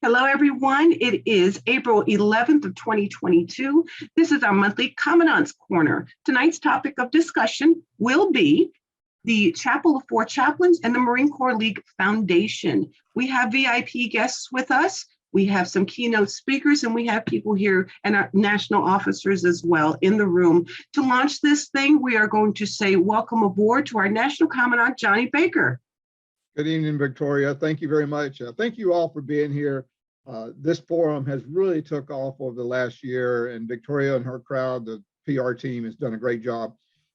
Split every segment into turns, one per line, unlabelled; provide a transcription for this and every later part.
Hello, everyone. It is April 11th of 2022. This is our monthly Commandant's Corner. Tonight's topic of discussion will be the Chapel of Four Chaplains and the Marine Corps League Foundation. We have VIP guests with us. We have some keynote speakers, and we have people here and our national officers as well in the room. To launch this thing, we are going to say welcome aboard to our National Commandant, Johnny Baker.
Good evening, Victoria. Thank you very much. Thank you all for being here. This forum has really took off over the last year, and Victoria and her crowd, the PR team, has done a great job.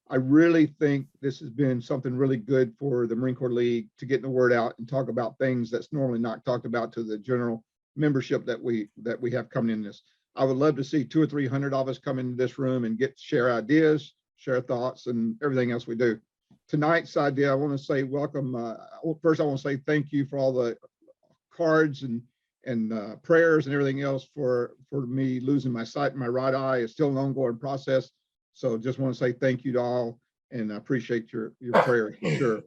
I really think this has been something really good for the Marine Corps League to get the word out and talk about things that's normally not talked about to the general membership that we have coming in this. I would love to see 200 or 300 of us come into this room and share ideas, share thoughts, and everything else we do. Tonight's idea, I want to say welcome. First, I want to say thank you for all the cards and prayers and everything else for me losing my sight in my right eye. It's still an ongoing process. So just want to say thank you to all, and I appreciate your prayers for sure.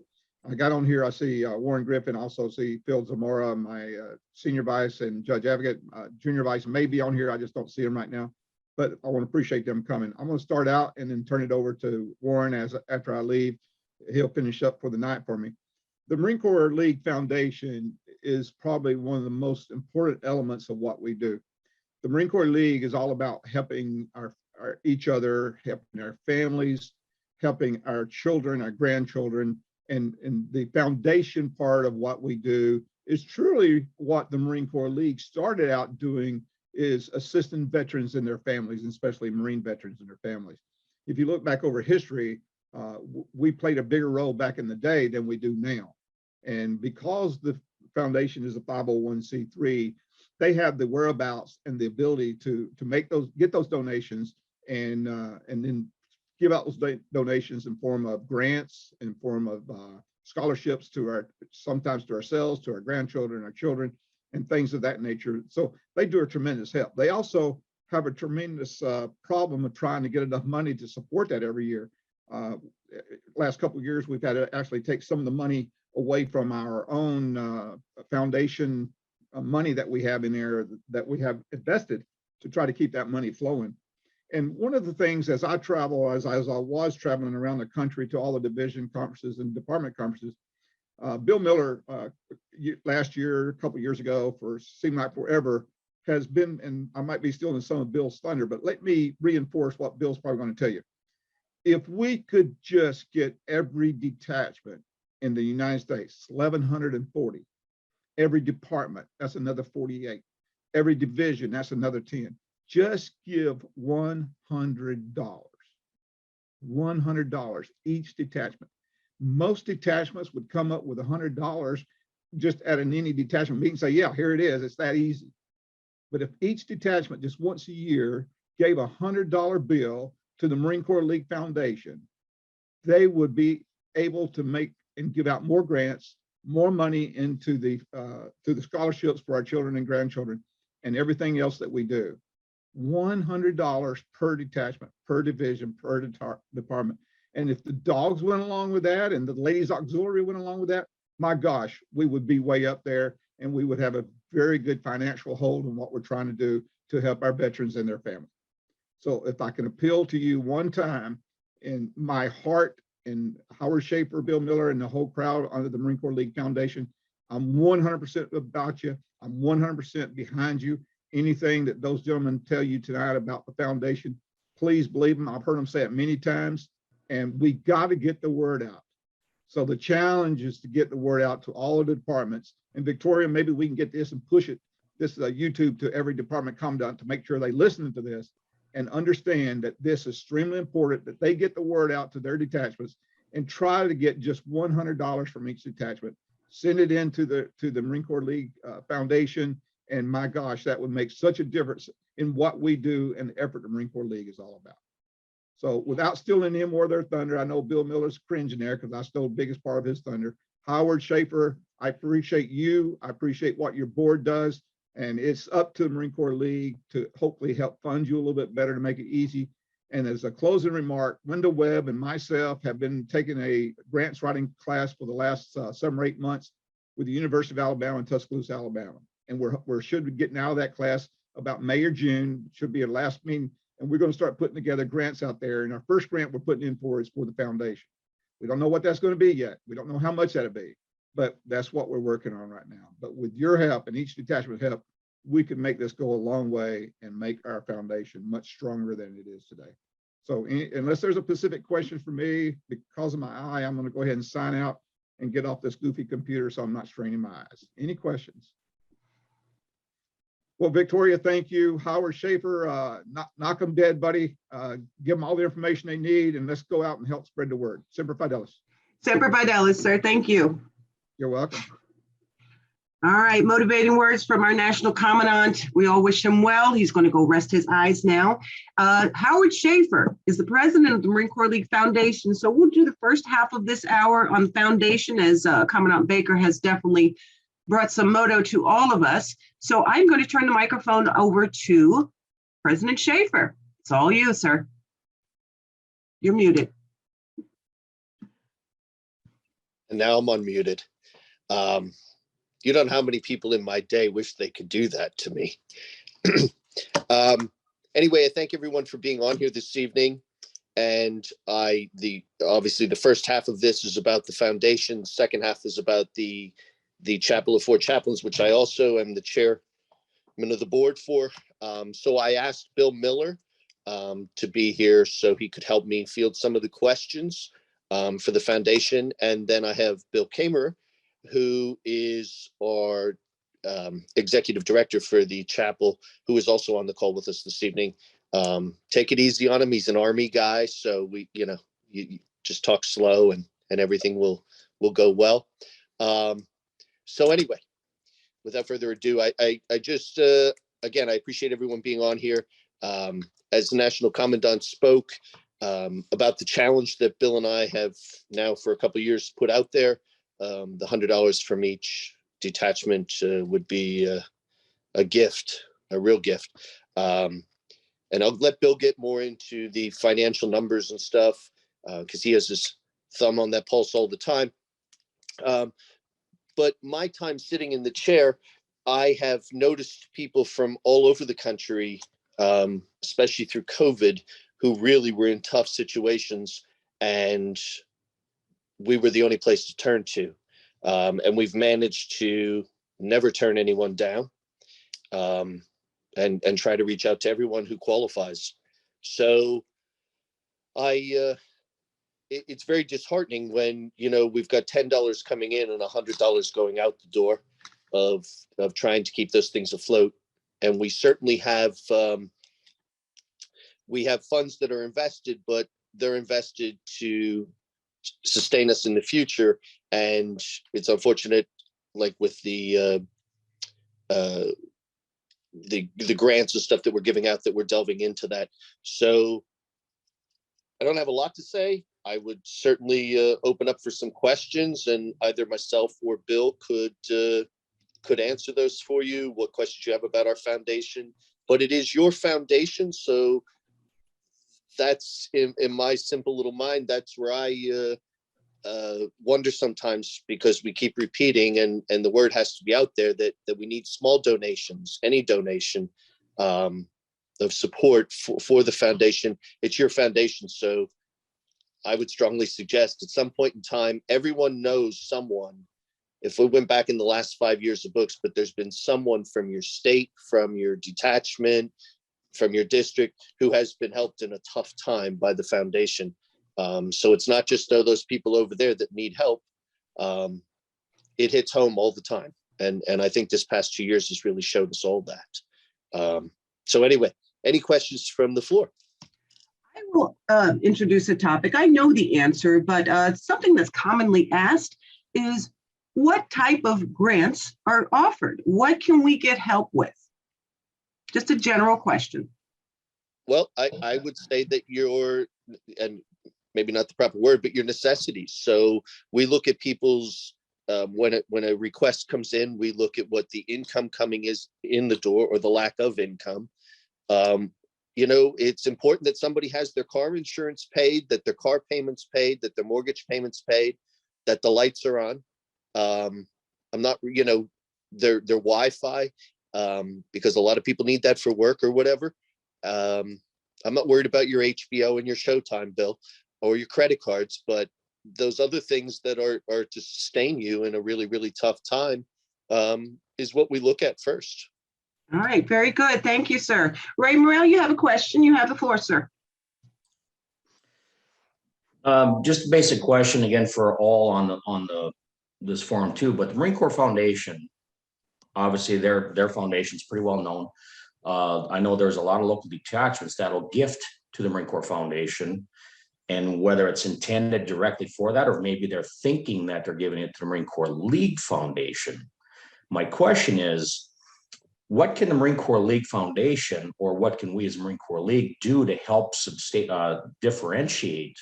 I got on here, I see Warren Griffin, I also see Phil Zamora, my senior vice and judge advocate. Junior vice may be on here, I just don't see him right now, but I want to appreciate them coming. I'm going to start out and then turn it over to Warren after I leave. He'll finish up for the night for me. The Marine Corps League Foundation is probably one of the most important elements of what we do. The Marine Corps League is all about helping each other, helping our families, helping our children, our grandchildren, and the foundation part of what we do is truly what the Marine Corps League started out doing, is assisting veterans and their families, and especially Marine veterans and their families. If you look back over history, we played a bigger role back in the day than we do now. And because the foundation is a 501c3, they have the whereabouts and the ability to get those donations and then give out those donations in form of grants, in form of scholarships sometimes to ourselves, to our grandchildren, our children, and things of that nature. So they do a tremendous help. They also have a tremendous problem of trying to get enough money to support that every year. Last couple of years, we've had to actually take some of the money away from our own foundation money that we have in there that we have invested to try to keep that money flowing. And one of the things, as I travel, as I was traveling around the country to all the division conferences and department conferences, Bill Miller last year, a couple of years ago, seemed like forever, has been, and I might be stealing some of Bill's thunder, but let me reinforce what Bill's probably going to tell you. If we could just get every detachment in the United States, 1,140, every department, that's another 48, every division, that's another 10. Just give $100 each detachment. Most detachments would come up with $100 just at any detachment meeting and say, yeah, here it is, it's that easy. But if each detachment just once a year gave a $100 bill to the Marine Corps League Foundation, they would be able to make and give out more grants, more money into the scholarships for our children and grandchildren and everything else that we do. $100 per detachment, per division, per department. And if the dogs went along with that and the ladies auxiliary went along with that, my gosh, we would be way up there and we would have a very good financial hold on what we're trying to do to help our veterans and their families. So if I can appeal to you one time, in my heart, and Howard Schaefer, Bill Miller, and the whole crowd under the Marine Corps League Foundation, I'm 100% about you. I'm 100% behind you. Anything that those gentlemen tell you tonight about the foundation, please believe them. I've heard them say it many times, and we got to get the word out. So the challenge is to get the word out to all of the departments. And Victoria, maybe we can get this and push it, this YouTube to every department commandant to make sure they listen to this and understand that this is extremely important, that they get the word out to their detachments and try to get just $100 from each detachment. Send it into the Marine Corps League Foundation. And my gosh, that would make such a difference in what we do and the effort the Marine Corps League is all about. So without stealing any more of their thunder, I know Bill Miller's cringing there because I stole the biggest part of his thunder. Howard Schaefer, I appreciate you. I appreciate what your board does. And it's up to the Marine Corps League to hopefully help fund you a little bit better to make it easy. And as a closing remark, Linda Webb and myself have been taking a grants writing class for the last 7 or 8 months. with the University of Alabama in Tuscaloosa, Alabama. And we're should be getting out of that class about May or June, should be a last meeting. And we're going to start putting together grants out there. And our first grant we're putting in for is for the foundation. We don't know what that's going to be yet. We don't know how much that'll be, but that's what we're working on right now. But with your help and each detachment's help, we can make this go a long way and make our foundation much stronger than it is today. So unless there's a specific question for me, because of my eye, I'm going to go ahead and sign out and get off this goofy computer so I'm not straining my eyes. Any questions? Well, Victoria, thank you. Howard Schaefer, knock them dead, buddy. Give them all the information they need, and let's go out and help spread the word. Semper Fidelis.
Semper Fidelis, sir. Thank you.
You're welcome.
All right, motivating words from our National Commandant. We all wish him well. He's going to go rest his eyes now. Howard Schaefer is the president of the Marine Corps League Foundation. So we'll do the first half of this hour on the foundation, as Commandant Baker has definitely brought some motto to all of us. So I'm going to turn the microphone over to President Schaefer. It's all you, sir. You're muted.
And now I'm unmuted. You don't know how many people in my day wish they could do that to me. Anyway, I thank everyone for being on here this evening. And obviously the first half of this is about the foundation. The second half is about the Chapel of Four Chaplains, which I also am the chairman of the board for. So I asked Bill Miller to be here so he could help me field some of the questions for the foundation. And then I have Bill Kamer, who is our executive director for the chapel, who is also on the call with us this evening. Take it easy on him. He's an Army guy, so you just talk slow and everything will go well. So anyway, without further ado, I just again, I appreciate everyone being on here. As the National Commandant spoke about the challenge that Bill and I have now for a couple of years put out there, the $100 from each detachment would be a gift, a real gift. And I'll let Bill get more into the financial numbers and stuff because he has his thumb on that pulse all the time. But my time sitting in the chair, I have noticed people from all over the country, especially through COVID, who really were in tough situations, and we were the only place to turn to. And we've managed to never turn anyone down and try to reach out to everyone who qualifies. So it's very disheartening when, we've got $10 coming in and $100 going out the door of trying to keep those things afloat. And we certainly have, funds that are invested, but they're invested to sustain us in the future. And it's unfortunate, like with the grants and stuff that we're giving out, that we're delving into that. So I don't have a lot to say. I would certainly open up for some questions, and either myself or Bill could answer those for you, what questions you have about our foundation. But it is your foundation, so that's in my simple little mind, that's where I wonder sometimes, because we keep repeating and the word has to be out there that we need small donations, any donation of support for the foundation. It's your foundation, so I would strongly suggest at some point in time, everyone knows someone. If we went back in the last 5 years of books, but there's been someone from your state, from your detachment, from your district, who has been helped in a tough time by the foundation. So it's not just those people over there that need help. It hits home all the time. And I think this past 2 years has really showed us all that. So anyway, any questions from the floor?
I will introduce a topic. I know the answer, but something that's commonly asked is, what type of grants are offered? What can we get help with? Just a general question. Well,
I would say that and maybe not the proper word, but your necessities. So we look at people's, when a request comes in, we look at what the income coming is in the door, or the lack of income. It's important that somebody has their car insurance paid, that their car payments paid, that their mortgage payments paid, that the lights are on. I'm not, their Wi-Fi, because a lot of people need that for work or whatever. I'm not worried about your HBO and your Showtime bill or your credit cards, but those other things that are to sustain you in a really, really tough time is what we look at first.
All right, very good. Thank you, sir. Ray Morrell, you have a question. You have the floor, sir.
Just a basic question again for all on this forum too, but the Marine Corps Foundation, obviously their foundation is pretty well known. I know there's a lot of local detachments that'll gift to the Marine Corps Foundation, and whether it's intended directly for that, or maybe they're thinking that they're giving it to the Marine Corps League Foundation. My question is, what can the Marine Corps League Foundation, or what can we as Marine Corps League do to help differentiate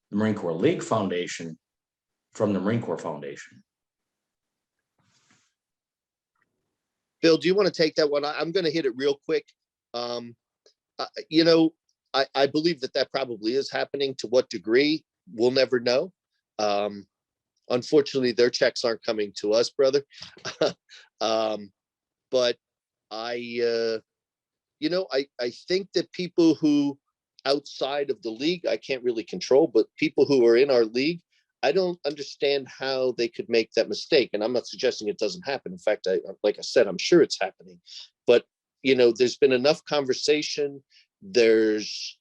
the Marine Corps League Foundation from the Marine Corps Foundation?
Bill, do you want to take that one? I'm going to hit it real quick. I believe that probably is happening. To what degree, we'll never know. Unfortunately, their checks aren't coming to us, brother. But I think that people who outside of the league, I can't really control, but people who are in our league, I don't understand how they could make that mistake. And I'm not suggesting it doesn't happen. In fact, like I said, I'm sure it's happening. But, there's been enough conversation. There's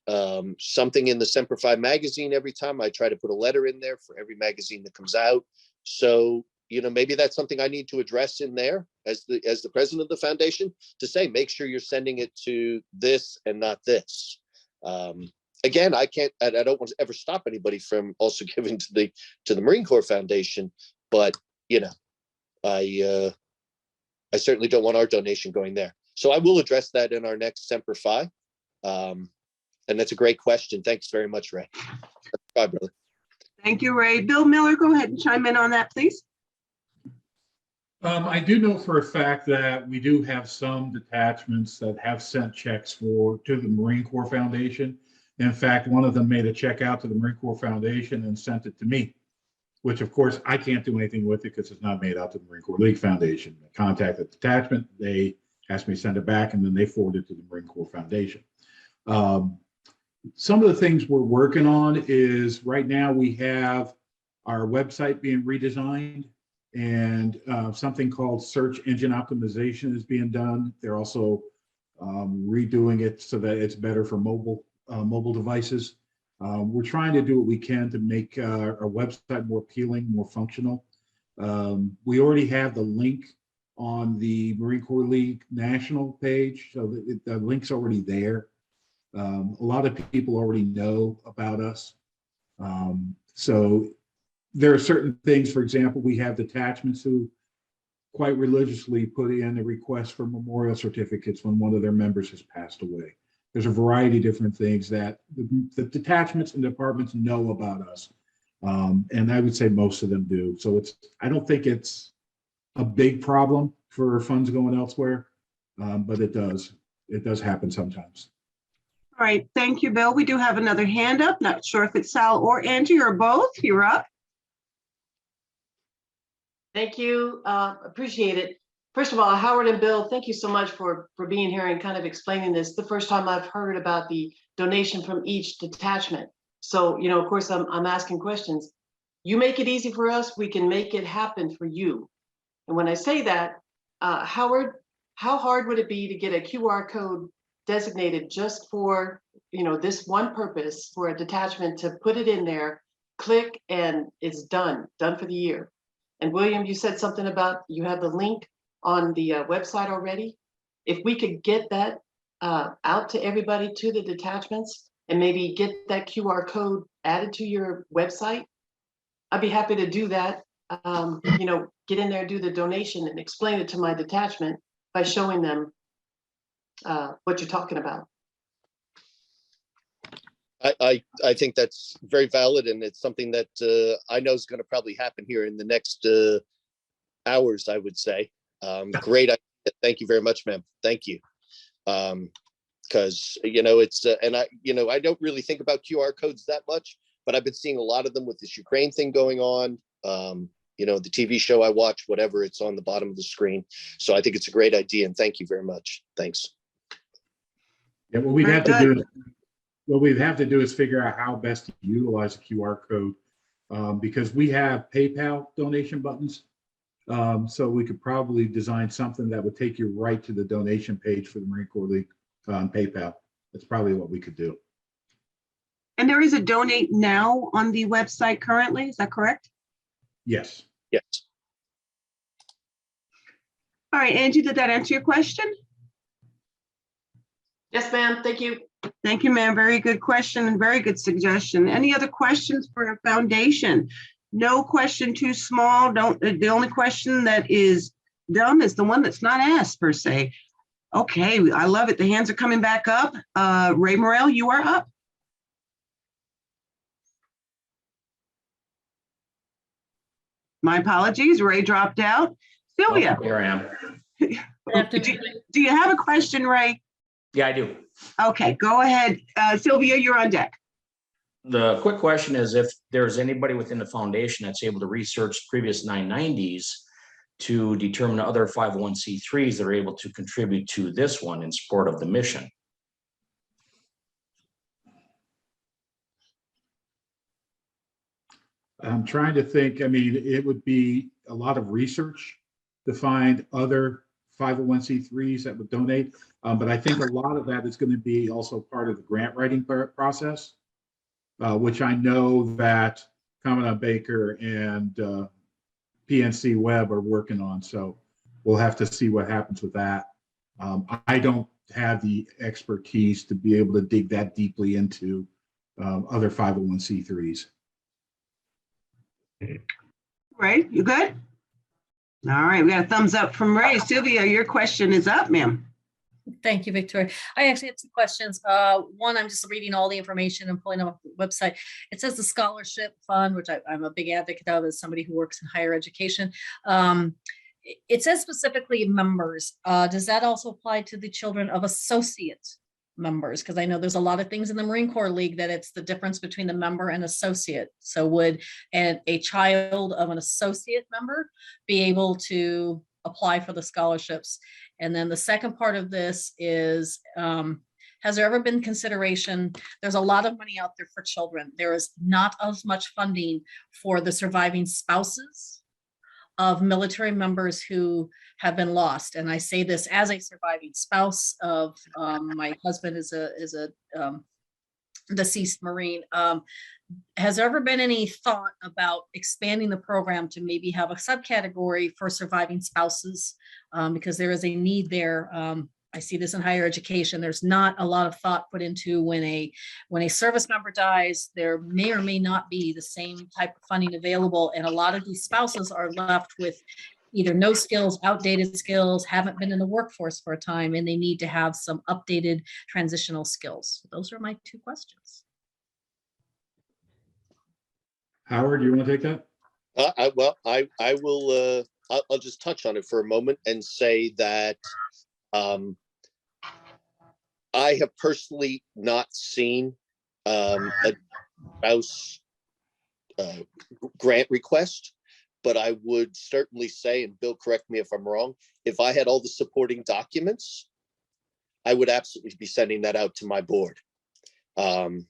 something in the Semper Fi magazine every time. I try to put a letter in there for every magazine that comes out. So, maybe that's something I need to address in there as the president of the foundation, to say, make sure you're sending it to this and not this. Again, I don't want to ever stop anybody from also giving to the Marine Corps Foundation, but I certainly don't want our donation going there. So I will address that in our next Semper Fi. And that's a great question. Thanks very much, Ray. Bye, brother.
Thank you, Ray. Bill Miller, go ahead and chime in on that, please.
I do know for a fact that we do have some detachments that have sent checks to the Marine Corps Foundation. In fact, one of them made a check out to the Marine Corps Foundation and sent it to me, which of course I can't do anything with it because it's not made out to the Marine Corps League Foundation. I contacted the detachment, they asked me to send it back, and then they forwarded it to the Marine Corps Foundation. Some of the things we're working on is right now we have our website being redesigned, and something called search engine optimization is being done. They're also redoing it so that it's better for mobile devices. We're trying to do what we can to make our website more appealing, more functional. We already have the link on the Marine Corps League national page, so the link's already there. A lot of people already know about us. So there are certain things, for example, we have detachments who quite religiously put in a request for memorial certificates when one of their members has passed away. There's a variety of different things that the detachments and departments know about us. And I would say most of them do. So I don't think it's a big problem for funds going elsewhere, but it does happen sometimes.
All right, thank you, Bill. We do have another hand up. Not sure if it's Sal or Angie or both. You're up.
Thank you. Appreciate it. First of all, Howard and Bill, thank you so much for being here and kind of explaining this. The first time I've heard about the donation from each detachment. So, of course, I'm asking questions. You make it easy for us, we can make it happen for you. And when I say that, Howard, how hard would it be to get a QR code designated just for, this one purpose for a detachment to put it in there, click, and it's done for the year? And William, you said something about you have the link on the website already. If we could get that out to everybody, to the detachments, and maybe get that QR code added to your website, I'd be happy to do that. Get in there, do the donation, and explain it to my detachment by showing them what you're talking about.
I think that's very valid, and it's something that I know is going to probably happen here in the next hours, I would say. Great idea. Thank you very much, ma'am. Thank you. Because it's and I don't really think about QR codes that much, but I've been seeing a lot of them with this Ukraine thing going on. you know, the TV show I watch, whatever, it's on the bottom of the screen. So I think it's a great idea, and thank you very much. Thanks.
Yeah, what we'd
Very
have to
good.
do, what we'd have to do is figure out how best to utilize the QR code, because we have PayPal donation buttons. So we could probably design something that would take you right to the donation page for the Marine Corps League on PayPal. That's probably what we could do.
And there is a donate now on the website currently, is that correct?
Yes.
Yes.
All right, Angie, did that answer your question?
Yes, ma'am. Thank you.
Thank you, ma'am. Very good question and very good suggestion. Any other questions for our foundation? No question too small. The only question that is dumb is the one that's not asked per se. Okay, I love it. The hands are coming back up. Ray Morrell, you are up. My apologies, Ray dropped out. Sylvia,
Oh, here I am.
do you have a question, Ray?
Yeah, I do.
Okay, go ahead. Sylvia, you're on deck.
The quick question is if there's anybody within the foundation that's able to research previous 990s to determine other 501c3s that are able to contribute to this one in support of the mission.
I'm trying to think, I mean, it would be a lot of research to find other 501c3s that would donate. But I think a lot of that is going to be also part of the grant writing process, which I know that Commandant Baker and PNC Webb are working on. So we'll have to see what happens with that. I don't have the expertise to be able to dig that deeply into other 501c3s.
Ray, you good? All right, we got a thumbs up from Ray. Sylvia, your question is up, ma'am.
Thank you, Victoria. I actually have two questions. One, I'm just reading all the information and pulling up the website. It says the scholarship fund, which I'm a big advocate of as somebody who works in higher education. It says specifically members. Does that also apply to the children of associate members? Because I know there's a lot of things in the Marine Corps League that it's the difference between the member and associate. So would a child of an associate member be able to apply for the scholarships? And then the second part of this is, has there ever been consideration? There's a lot of money out there for children. There is not as much funding for the surviving spouses of military members who have been lost. And I say this as a surviving spouse of my husband is a deceased Marine. Has there ever been any thought about expanding the program to maybe have a subcategory for surviving spouses? Because there is a need there. I see this in higher education. There's not a lot of thought put into when a service member dies, there may or may not be the same type of funding available. And a lot of these spouses are left with either no skills, outdated skills, haven't been in the workforce for a time, and they need to have some updated transitional skills. Those are my two questions.
Howard, you want to take that?
I will. I'll just touch on it for a moment and say that I have personally not seen a spouse grant request, but I would certainly say, and Bill, correct me if I'm wrong, if I had all the supporting documents, I would absolutely be sending that out to my board. Bill,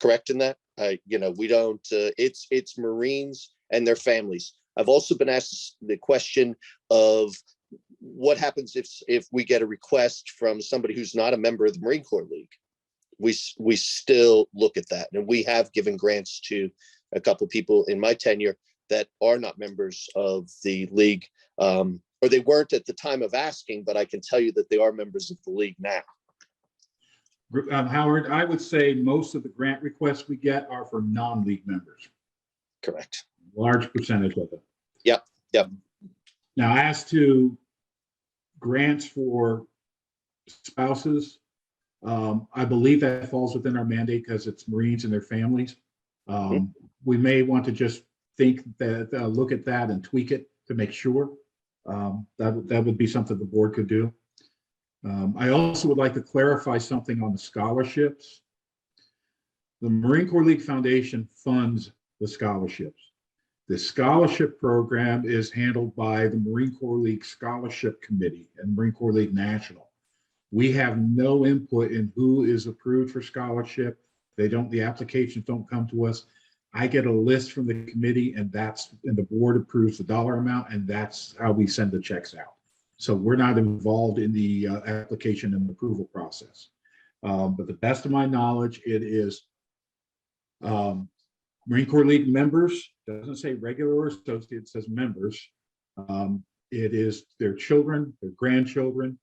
correct in that? We don't. It's Marines and their families. I've also been asked the question of what happens if we get a request from somebody who's not a member of the Marine Corps League. We still look at that, and we have given grants to a couple people in my tenure that are not members of the league, or they weren't at the time of asking, but I can tell you that they are members of the league now.
Howard, I would say most of the grant requests we get are for non-league members.
Correct.
Large percentage of them.
Yep.
Now, as to grants for spouses, I believe that falls within our mandate because it's Marines and their families. We may want to just think that, look at that and tweak it to make sure. That would be something the board could do. I also would like to clarify something on the scholarships. The Marine Corps League Foundation funds the scholarships. The scholarship program is handled by the Marine Corps League Scholarship Committee and Marine Corps League National. We have no input in who is approved for scholarship. The applications don't come to us. I get a list from the committee, and the board approves the dollar amount, and that's how we send the checks out. So we're not involved in the application and approval process. But the best of my knowledge, it is Marine Corps League members. Doesn't say regular or associate, it says members. It is their children, their grandchildren.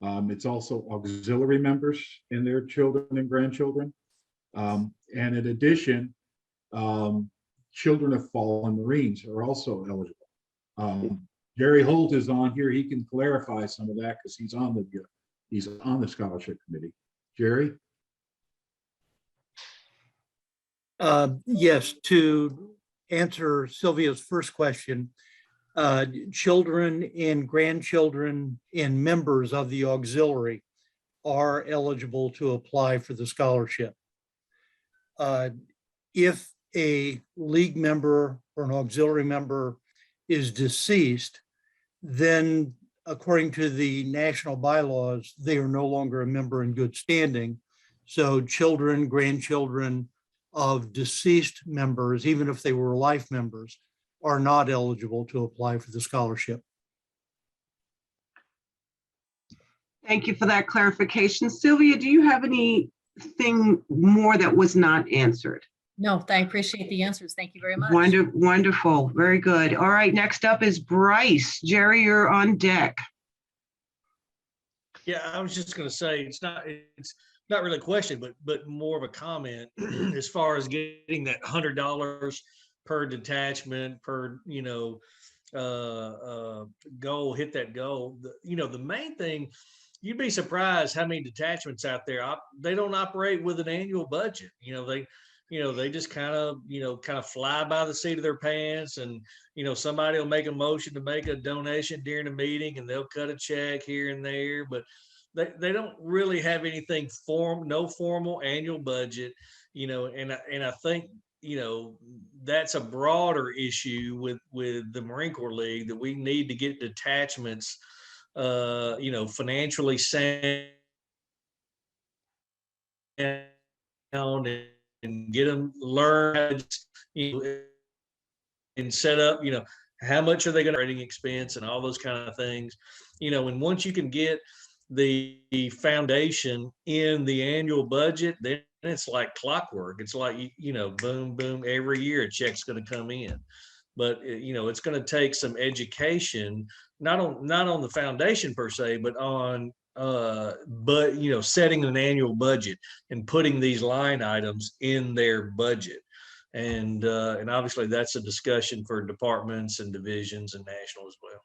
It's also auxiliary members and their children and grandchildren. And in addition, children of fallen Marines are also eligible. Jerry Holt is on here. He can clarify some of that because he's on the scholarship committee. Jerry?
Yes, to answer Sylvia's first question, children and grandchildren and members of the auxiliary are eligible to apply for the scholarship. If a league member or an auxiliary member is deceased, then according to the national bylaws, they are no longer a member in good standing. So children, grandchildren of deceased members, even if they were life members, are not eligible to apply for the scholarship.
Thank you for that clarification. Sylvia, do you have anything more that was not answered?
No, I appreciate the answers. Thank you very much.
Wonderful. Very good. All right, next up is Bryce. Jerry, you're on deck.
Yeah, I was just going to say it's not really a question, but more of a comment as far as getting that $100 per detachment per goal, hit that goal. The main thing, you'd be surprised how many detachments out there they don't operate with an annual budget. They just kind of fly by the seat of their pants, and somebody will make a motion to make a donation during a meeting, and they'll cut a check here and there, but they don't really have anything no formal annual budget, and I think that's a broader issue with the Marine Corps League, that we need to get detachments financially sound and get them learn and set up, how much are they going to rating expense and all those kind of things, and once you can get the foundation in the annual budget, then it's like clockwork. It's like, boom, boom, every year a check's going to come in. But, it's going to take some education, not on the foundation per se, but on, setting an annual budget and putting these line items in their budget. And obviously that's a discussion for departments and divisions and national as well.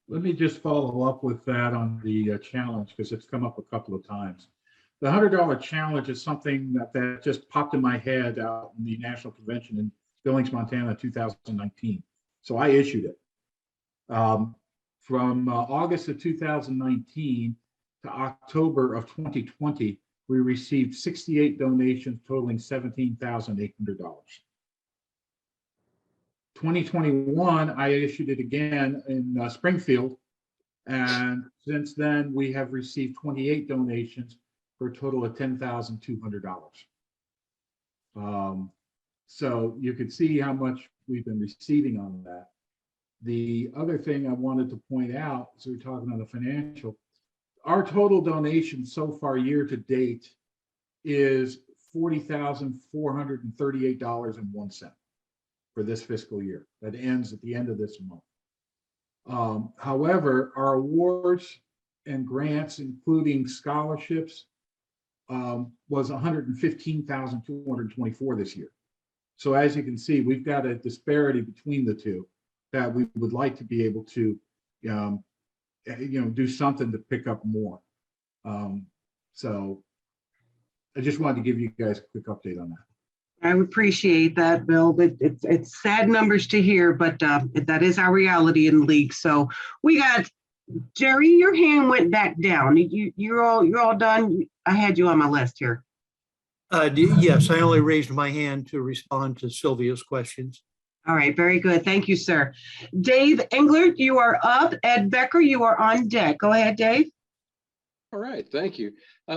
Let me just follow up with that on the challenge, because it's come up a couple of times. The $100 challenge is something that just popped in my head out in the national convention in Billings, Montana, 2019. So I issued it. From August of 2019 to October of 2020, we received 68 donations totaling $17,800. 2021, I issued it again in Springfield. And since then, we have received 28 donations for a total of $10,200. So you can see how much we've been receiving on that. The other thing I wanted to point out, so we're talking on the financial, our total donation so far year to date is $40,438.01 for this fiscal year. That ends at the end of this month. However, our awards and grants, including scholarships, was $115,224 this year. So as you can see, we've got a disparity between the two that we would like to be able to, do something to pick up more. So I just wanted to give you guys a quick update on that.
I appreciate that, Bill, but it's sad numbers to hear, but that is our reality in the league. So we got Jerry, your hand went back down. You're all done. I had you on my list here.
Yes, I only raised my hand to respond to Sylvia's questions.
All right, very good. Thank you, sir. Dave Englert, you are up. Ed Becker, you are on deck. Go ahead, Dave.
All right, thank you.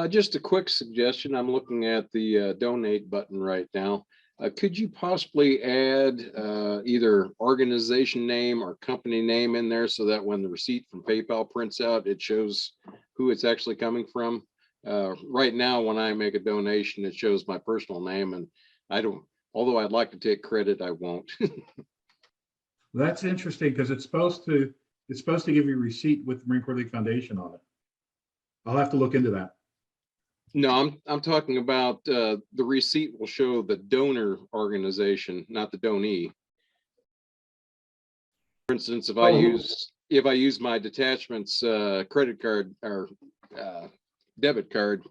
Just a quick suggestion. I'm looking at the donate button right now. Could you possibly add either organization name or company name in there so that when the receipt from PayPal prints out, it shows who it's actually coming from? Right now, when I make a donation, it shows my personal name, and I don't, although I'd like to take credit, I won't.
That's interesting because it's supposed to give you a receipt with the Marine Corps League Foundation on it. I'll have to look into that.
No, I'm talking about the receipt will show the donor organization, not the donee. For instance, if I use my detachment's credit card or debit card,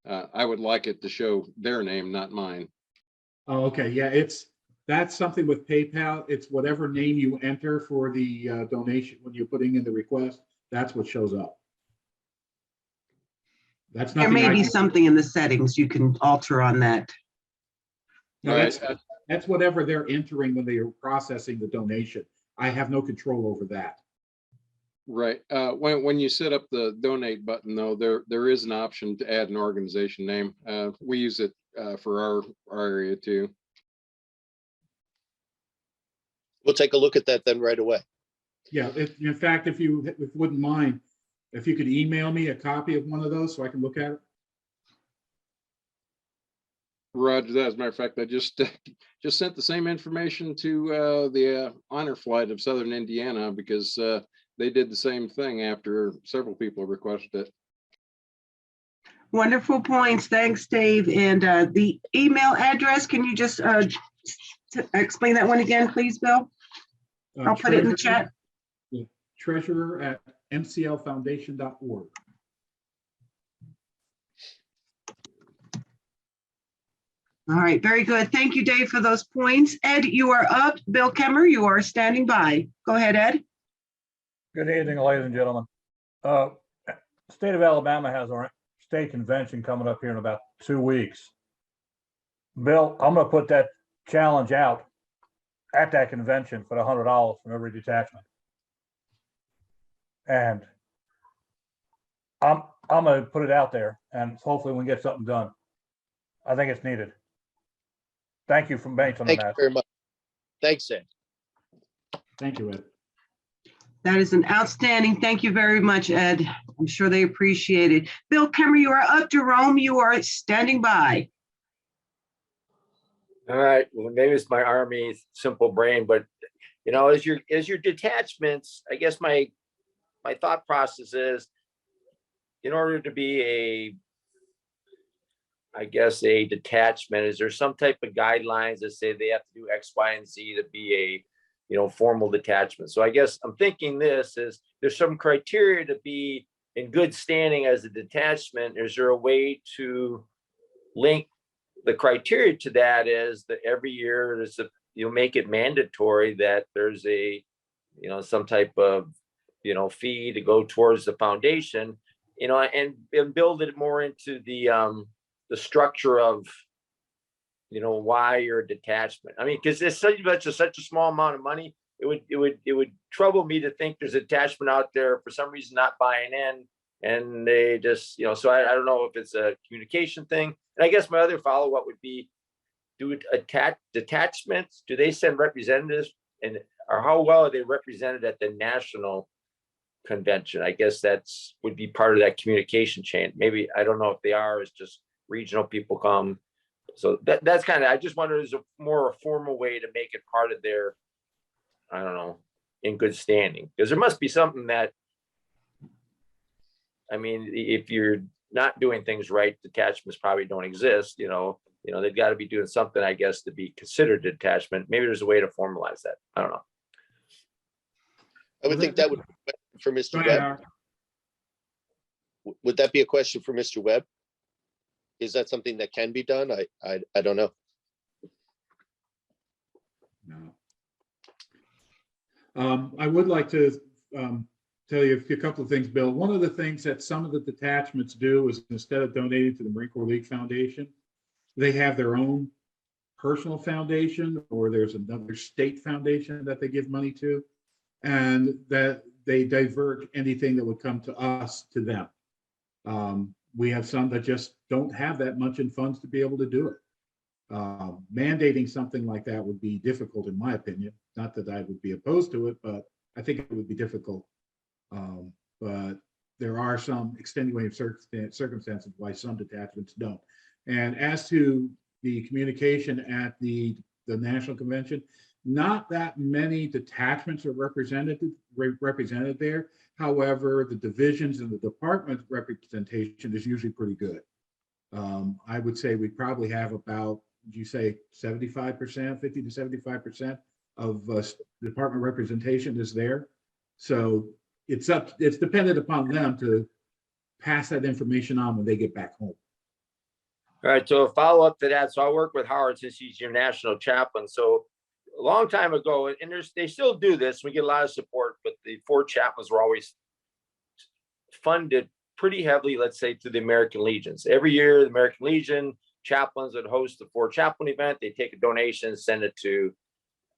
I would like it to show their name, not mine.
Oh, okay. Yeah, that's something with PayPal. It's whatever name you enter for the donation when you're putting in the request. That's what shows up. That's
There
nothing
may
I
be
can-
something in the settings you can alter on that.
No,
Right.
that's whatever they're entering when they are processing the donation. I have no control over that.
Right. When you set up the donate button, though, there is an option to add an organization name. We use it for our area too.
We'll take a look at that then right away.
Yeah, in fact, if you wouldn't mind, if you could email me a copy of one of those so I can look at it.
Roger that. As a matter of fact, I just sent the same information to the honor flight of Southern Indiana because they did the same thing after several people requested it.
Wonderful points. Thanks, Dave. And the email address, can you just explain that one again, please, Bill? I'll put it in the chat.
Treasurer@mclfoundation.org.
All right, very good. Thank you, Dave, for those points. Ed, you are up. Bill Kemmer, you are standing by. Go ahead, Ed.
Good evening, ladies and gentlemen. State of Alabama has our state convention coming up here in about 2 weeks. Bill, I'm going to put that challenge out at that convention for the $100 from every detachment. And I'm going to put it out there and hopefully we can get something done. I think it's needed. Thank you from Bates on
Thank you
that.
very much. Thanks, Ed.
Thank you, Ed.
That is an outstanding. Thank you very much, Ed. I'm sure they appreciate it. Bill Kemmer, you are up. Jerome, you are standing by.
All right, well, maybe it's my Army simple brain, but you know, as your detachments, I guess my thought process is, in order to be a detachment, is there some type of guidelines that say they have to do X, Y, and Z to be a formal detachment? So I guess I'm thinking this is, there's some criteria to be in good standing as a detachment. Is there a way to link the criteria to that? Is that every year there's make it mandatory that there's some type of fee to go towards the foundation, and build it more into the structure of why you're a detachment. I mean, because it's such a small amount of money, it would trouble me to think there's a detachment out there for some reason not buying in, and they just so I don't know if it's a communication thing. And I guess my other follow-up would be, do detachments, do they send representatives, or how well are they represented at the national convention? I guess would be part of that communication chain. Maybe, I don't know if they are, it's just regional people come. So that's kind of, I just wonder, is a more formal way to make it part of their, I don't know, in good standing? Because there must be something that, I mean, if you're not doing things right, detachments probably don't exist. They've got to be doing something, I guess, to be considered a detachment. Maybe there's a way to formalize that. I don't know.
I would think that would be for Mr. Webb. Would that be a question for Mr. Webb? Is that something that can be done? I don't know.
No. I would like to tell you a couple of things, Bill. One of the things that some of the detachments do is, instead of donating to the Marine Corps League Foundation, they have their own personal foundation or there's another state foundation that they give money to, and that they divert anything that would come to us to them. We have some that just don't have that much in funds to be able to do it. Mandating something like that would be difficult, in my opinion. Not that I would be opposed to it, but I think it would be difficult. But there are some extenuating circumstances why some detachments don't. And as to the communication at the National Convention, not that many detachments are represented there. However, the divisions and the department representation is usually pretty good. I would say we probably have about, would you say 75%, 50 to 75% of department representation is there. So it's dependent upon them to pass that information on when they get back home.
All right, so a follow up to that. So I work with Howard since he's your national chaplain. So a long time ago, and they still do this. We get a lot of support, but the 4 chaplains were always funded pretty heavily, let's say, to the American Legions. Every year, the American Legion chaplains would host the 4 chaplain event. They take a donation, send it to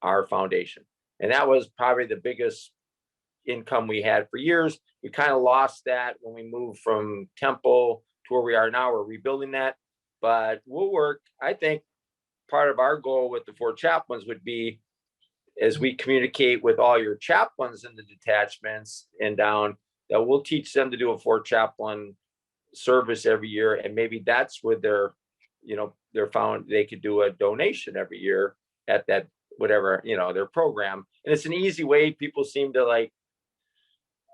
our foundation. And that was probably the biggest income we had for years. We kind of lost that when we moved from Temple to where we are now. We're rebuilding that, but we'll work. I think part of our goal with the 4 chaplains would be, as we communicate with all your chaplains in the detachments and down, that we'll teach them to do a 4 chaplain service every year. And maybe that's where they're found they could do a donation every year at that, whatever, their program. And it's an easy way. People seem to like,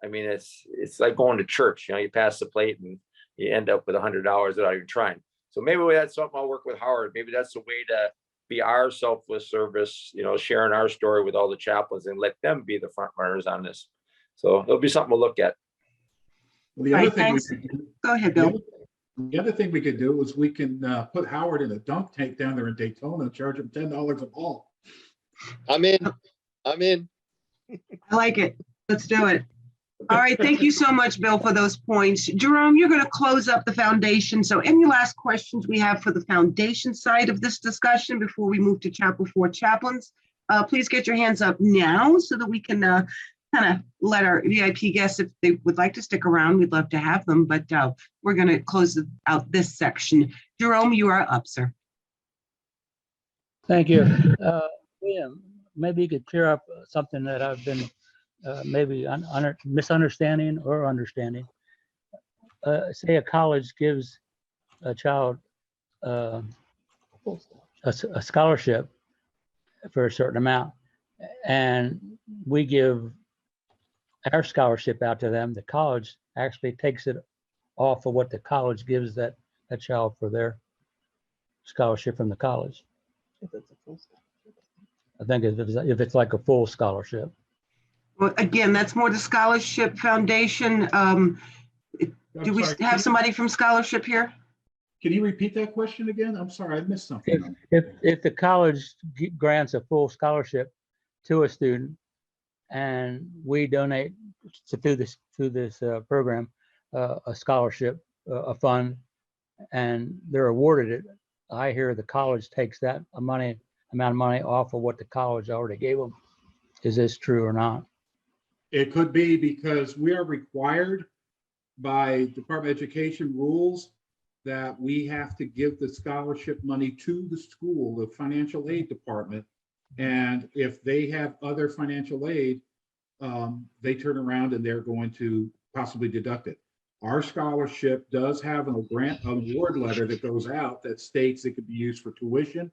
I mean, it's like going to church, you pass the plate and you end up with $100 without even trying. So maybe that's something I'll work with Howard. Maybe that's a way to be our selfless service, sharing our story with all the chaplains and let them be the front runners on this. So it'll be something we'll look at.
Well, the other
Right,
thing
thanks. Go ahead, Bill.
The other thing we could do is we can put Howard in a dunk tank down there in Daytona and charge him $10 a ball.
I'm in.
I like it. Let's do it. All right. Thank you so much, Bill, for those points. Jerome, you're going to close up the foundation. So any last questions we have for the foundation side of this discussion before we move to Chapel 4 chaplains? Please get your hands up now so that we can kind of let our VIP guests, if they would like to stick around, we'd love to have them, but we're going to close out this section. Jerome, you are up, sir.
Thank you. Yeah, maybe you could clear up something that I've been maybe misunderstanding or understanding. Say a college gives a child a scholarship for a certain amount, and we give our scholarship out to them. The college actually takes it off of what the college gives that child for their scholarship from the college. I think if it's like a full scholarship.
Well, again, that's more the Scholarship Foundation. Do we have somebody from Scholarship here?
Can you repeat that question again? I'm sorry, I missed something.
If the college grants a full scholarship to a student, and we donate through this program a scholarship, a fund, and they're awarded it, I hear the college takes that amount of money off of what the college already gave them. Is this true or not?
It could be, because we are required by Department of Education rules that we have to give the scholarship money to the school, the financial aid department. And if they have other financial aid, they turn around and they're going to possibly deduct it. Our scholarship does have an award letter that goes out that states it could be used for tuition,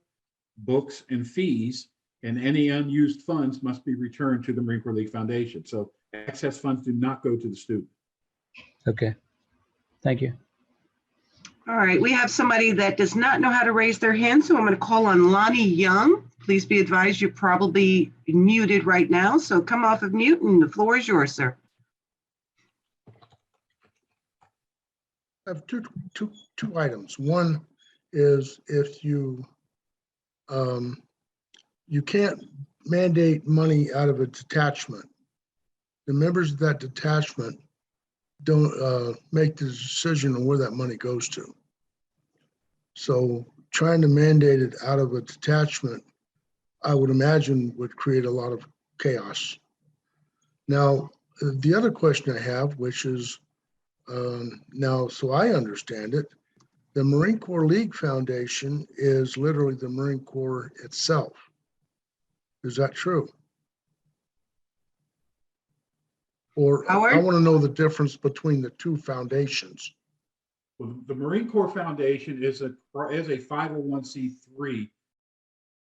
books, and fees, and any unused funds must be returned to the Marine Corps League Foundation. So excess funds do not go to the student.
Okay, thank you.
All right, we have somebody that does not know how to raise their hand, so I'm going to call on Lonnie Young. Please be advised you're probably muted right now, so come off of mute and the floor is yours, sir.
I have two items. One is if you can't mandate money out of a detachment. The members of that detachment don't make the decision on where that money goes to. So trying to mandate it out of a detachment, I would imagine would create a lot of chaos. Now, the other question I have, which is, now, so I understand it, the Marine Corps League Foundation is literally the Marine Corps itself. Is that true? Or I
Howard?
want to know the difference between the two foundations.
Well, the Marine Corps Foundation is a 501c3.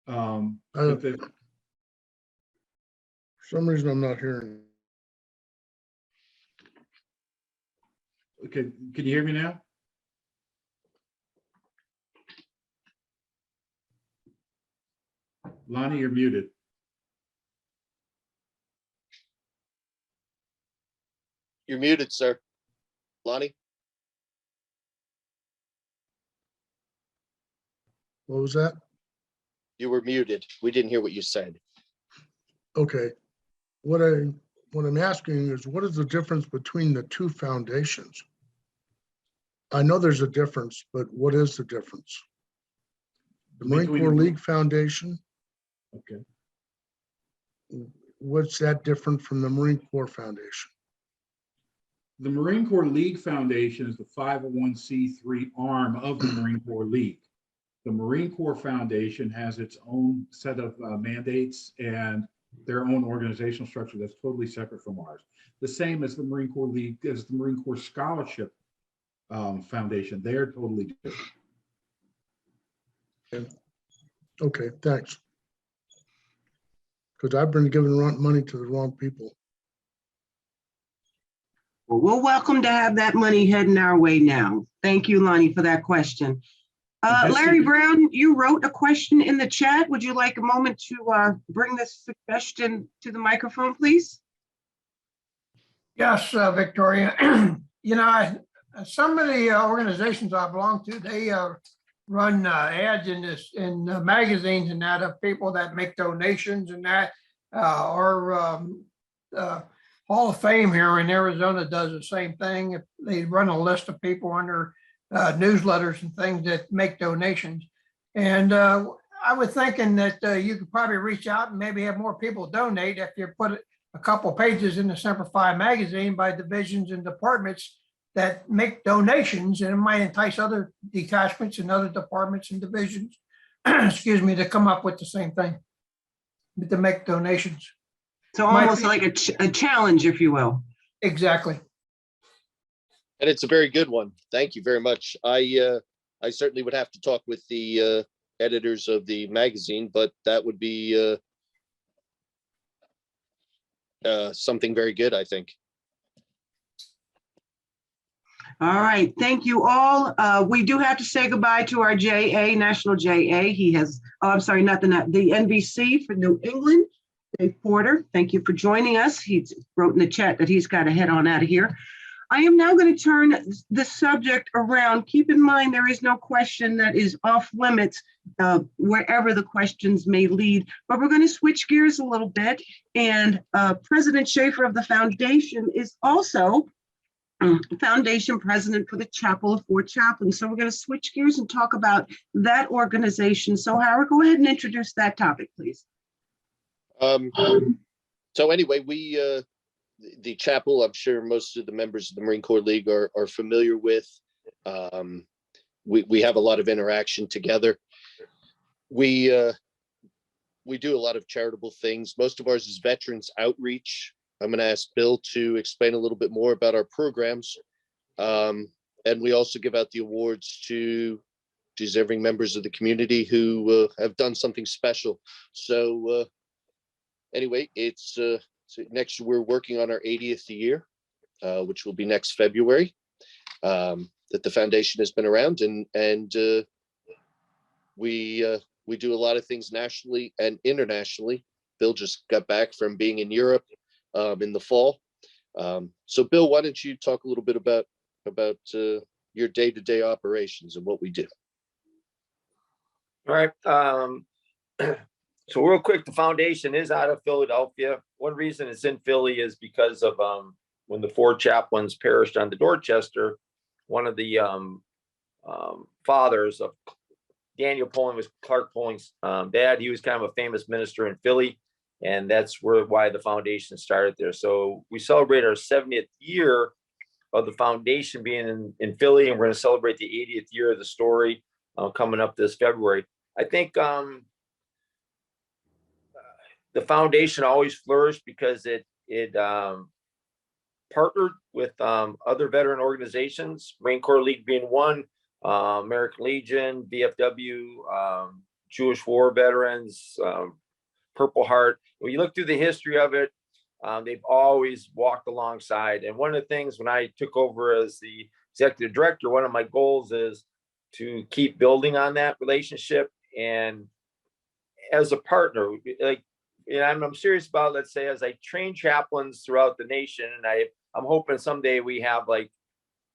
For some reason, I'm not hearing.
Okay, can you hear me now? Lonnie, you're muted.
You're muted, sir. Lonnie?
What was that?
You were muted. We didn't hear what you said.
Okay. What I'm asking is, what is the difference between the two foundations? I know there's a difference, but what is the difference? The Marine
Between
Corps
the-
League Foundation,
Okay.
what's that different from the Marine Corps Foundation?
The Marine Corps League Foundation is the 501c3 arm of the Marine Corps League. The Marine Corps Foundation has its own set of mandates and their own organizational structure that's totally separate from ours. The same as the Marine Corps League, as the Marine Corps Scholarship Foundation. They're totally different.
Okay, thanks. Because I've been giving money to the wrong people.
Well, we're welcome to have that money heading our way now. Thank you, Lonnie, for that question. Larry Brown, you wrote a question in the chat. Would you like a moment to bring this suggestion to the microphone, please?
Yes, Victoria. You know, some of the organizations I belong to, they run ads in magazines and that of people that make donations and that. Our Hall of Fame here in Arizona does the same thing. If they run a list of people under newsletters and things that make donations. And I was thinking that you could probably reach out and maybe have more people donate if you put a couple pages in the Semper Fi magazine by divisions and departments that make donations, and it might entice other detachments and other departments and divisions, excuse me, to come up with the same thing, to make donations.
So almost like a challenge, if you will.
Exactly.
And it's a very good one. Thank you very much. I certainly would have to talk with the editors of the magazine, but that would be something very good, I think.
All right, thank you all. We do have to say goodbye to our JA, National JA. He has, oh, I'm sorry, not the NBC for New England, Dave Porter. Thank you for joining us. He wrote in the chat that he's got to head on out of here. I am now going to turn the subject around. Keep in mind, there is no question that is off limits wherever the questions may lead, but we're going to switch gears a little bit. And President Schaefer of the foundation is also foundation president for the Chapel of Four Chaplains. So we're going to switch gears and talk about that organization. So Howard, go ahead and introduce that topic, please.
So anyway, the chapel, I'm sure most of the members of the Marine Corps League are familiar with. We have a lot of interaction together. We do a lot of charitable things. Most of ours is veterans outreach. I'm going to ask Bill to explain a little bit more about our programs. And we also give out the awards to deserving members of the community who have done something special. So anyway, so next we're working on our 80th year, which will be next February, that the foundation has been around, and we do a lot of things nationally and internationally. Bill just got back from being in Europe in the fall. So Bill, why don't you talk a little bit about your day-to-day operations and what we do?
All right. So real quick, the foundation is out of Philadelphia. One reason it's in Philly is because of when the 4 chaplains perished on the Dorchester, one of the fathers of Daniel Poling was Clark Poling's dad. He was kind of a famous minister in Philly, and that's why the foundation started there. So we celebrate our 70th year of the foundation being in Philly, and we're going to celebrate the 80th year of the story coming up this February. I think the foundation always flourished because it partnered with other veteran organizations, Marine Corps League being one, American Legion, VFW, Jewish War Veterans, Purple Heart. When you look through the history of it, they've always walked alongside. And one of the things when I took over as the executive director, one of my goals is to keep building on that relationship. And as a partner, like, and I'm serious about, let's say, as I train chaplains throughout the nation, and I'm hoping someday we have like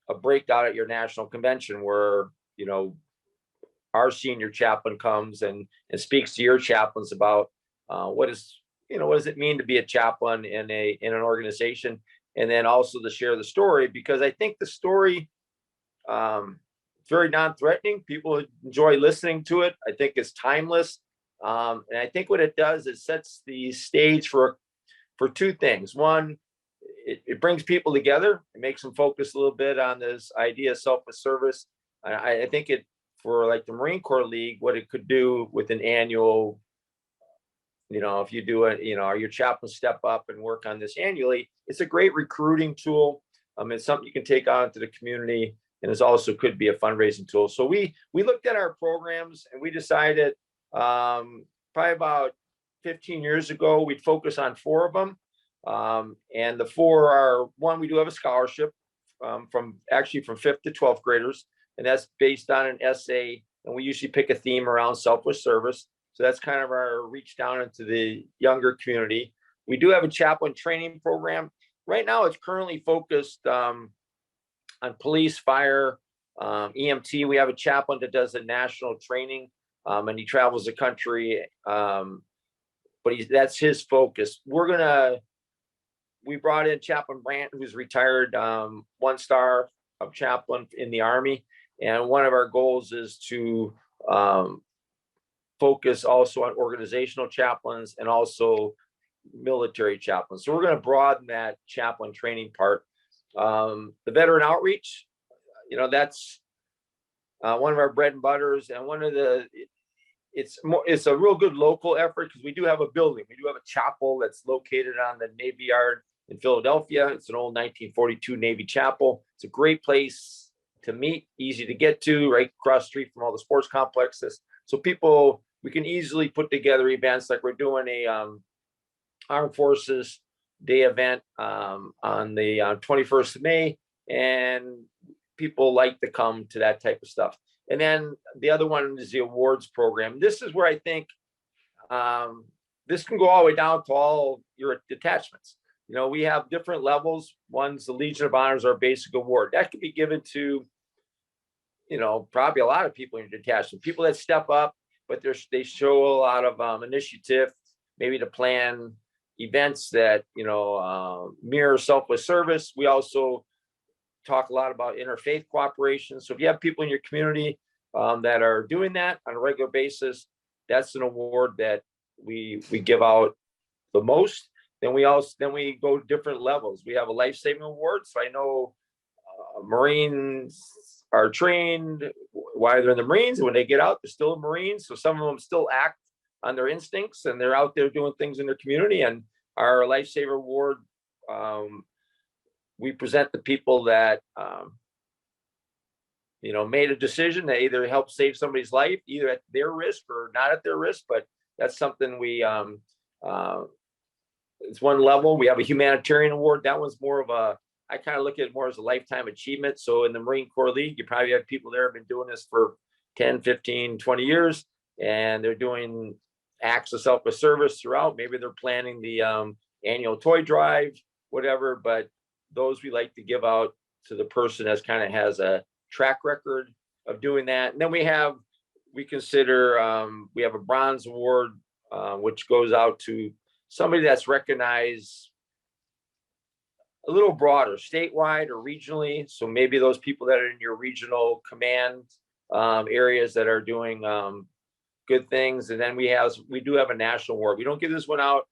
a breakout at your national convention where, you know, our senior chaplain comes and speaks to your chaplains about what does it mean to be a chaplain in an organization, and then also to share the story, because I think the story it's very non-threatening. People enjoy listening to it. I think it's timeless. And I think what it does is sets the stage for two things. One, it brings people together. It makes them focus a little bit on this idea of selfless service. I think it, for like the Marine Corps League, what it could do with an annual, if you do it, your chaplains step up and work on this annually, it's a great recruiting tool. It's something you can take on to the community, and it also could be a fundraising tool. So we looked at our programs and we decided probably about 15 years ago, we'd focus on 4 of them. And the 4 are, one, we do have a scholarship from 5th to 12th graders, and that's based on an essay. And we usually pick a theme around selfless service. So that's kind of our reach down into the younger community. We do have a chaplain training program. Right now, it's currently focused on police, fire, EMT. We have a chaplain that does a national training, and he travels the country. But that's his focus. We brought in Chaplain Brandt, who's retired 1-star of chaplain in the Army. And one of our goals is to focus also on organizational chaplains and also military chaplains. So we're going to broaden that chaplain training part. The veteran outreach, that's one of our bread and butters, and it's a real good local effort because we do have a building. We do have a chapel that's located on the Navy Yard in Philadelphia. It's an old 1942 Navy chapel. It's a great place to meet, easy to get to, right across the street from all the sports complexes. So we can easily put together events like we're doing a Armed Forces Day event on the 21st of May, and people like to come to that type of stuff. And then the other one is the awards program. This is where I think this can go all the way down to all your detachments. We have different levels. One's the Legion of Honor is our basic award. That could be given to, probably a lot of people in your detachment, people that step up, but they show a lot of initiative, maybe to plan events that, mirror selfless service. We also talk a lot about interfaith cooperation. So if you have people in your community that are doing that on a regular basis, that's an award that we give out the most. Then we go different levels. We have a Lifesaving Award. So I know Marines are trained while they're in the Marines, and when they get out, they're still a Marine. So some of them still act on their instincts, and they're out there doing things in their community. And our Lifesaver Award, we present the people that made a decision to either help save somebody's life, either at their risk or not at their risk. But that's something it's one level. We have a humanitarian award. That one's more of I kind of look at it more as a lifetime achievement. So in the Marine Corps League, you probably have people there who have been doing this for 10, 15, 20 years, and they're doing acts of selfless service throughout. Maybe they're planning the annual toy drive, whatever, but those we like to give out to the person that kind of has a track record of doing that. And then we have a bronze award, which goes out to somebody that's recognized a little broader, statewide or regionally. So maybe those people that are in your regional command areas that are doing good things. And then we do have a national award. We don't give this one out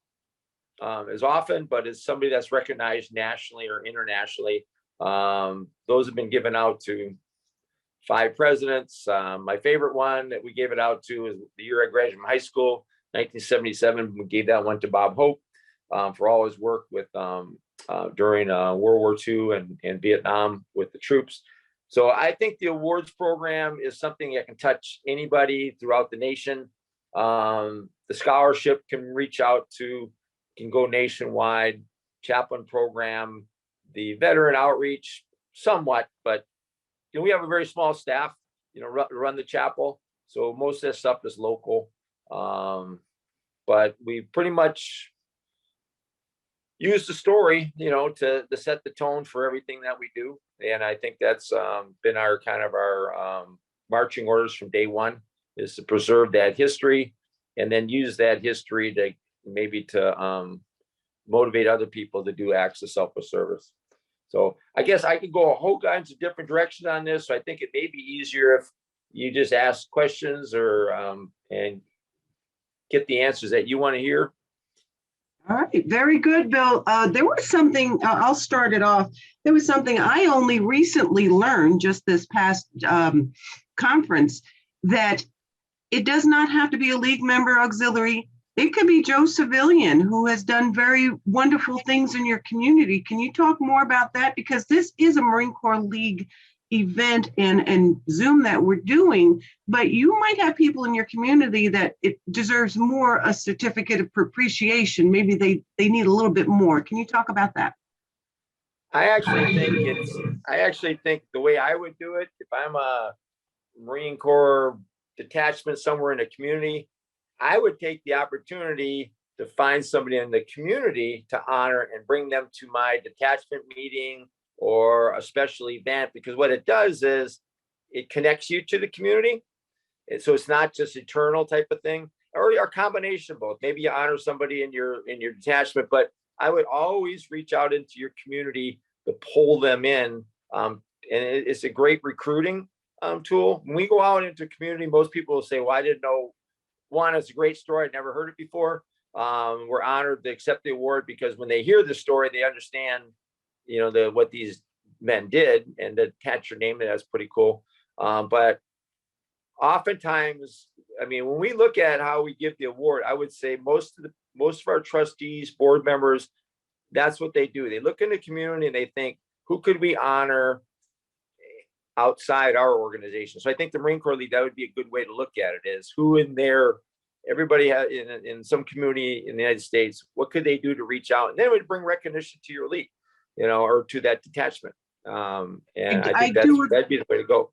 as often, but it's somebody that's recognized nationally or internationally. Those have been given out to 5 presidents. My favorite one that we gave it out to is the year I graduated from high school, 1977. We gave that one to Bob Hope for all his work with during World War II and Vietnam with the troops. So I think the awards program is something that can touch anybody throughout the nation. The scholarship can reach out to, can go nationwide. Chaplain program, the veteran outreach, somewhat, but we have a very small staff, run the chapel. So most of that stuff is local. But we pretty much use the story, to set the tone for everything that we do. And I think that's been our kind of our marching orders from day one, is to preserve that history and then use that history to maybe to motivate other people to do acts of selfless service. So I guess I could go a whole kinds of different directions on this. So I think it may be easier if you just ask questions or and get the answers that you want to hear.
All right, very good, Bill. There was something, I'll start it off. There was something I only recently learned just this past conference, that it does not have to be a league member auxiliary. It could be Joe Civilian, who has done very wonderful things in your community. Can you talk more about that? Because this is a Marine Corps League event and Zoom that we're doing, but you might have people in your community that it deserves more a certificate of appreciation. Maybe they need a little bit more. Can you talk about that?
I actually think the way I would do it, if I'm a Marine Corps detachment somewhere in the community, I would take the opportunity to find somebody in the community to honor and bring them to my detachment meeting or a special event, because what it does is it connects you to the community. And so it's not just eternal type of thing, or a combination of both. Maybe you honor somebody in your detachment, but I would always reach out into your community to pull them in. And it's a great recruiting tool. When we go out into community, most people will say, well, I didn't know. One, it's a great story. I'd never heard it before. We're honored to accept the award because when they hear the story, they understand, what these men did, and to attach your name, that's pretty cool. But oftentimes, when we look at how we give the award, I would say most of our trustees, board members, that's what they do. They look in the community and they think, who could we honor outside our organization? So I think the Marine Corps League, that would be a good way to look at it, is who in there, everybody has in some community in the United States, what could they do to reach out? And then it would bring recognition to your league, or to that detachment. And I think that'd be the way to go.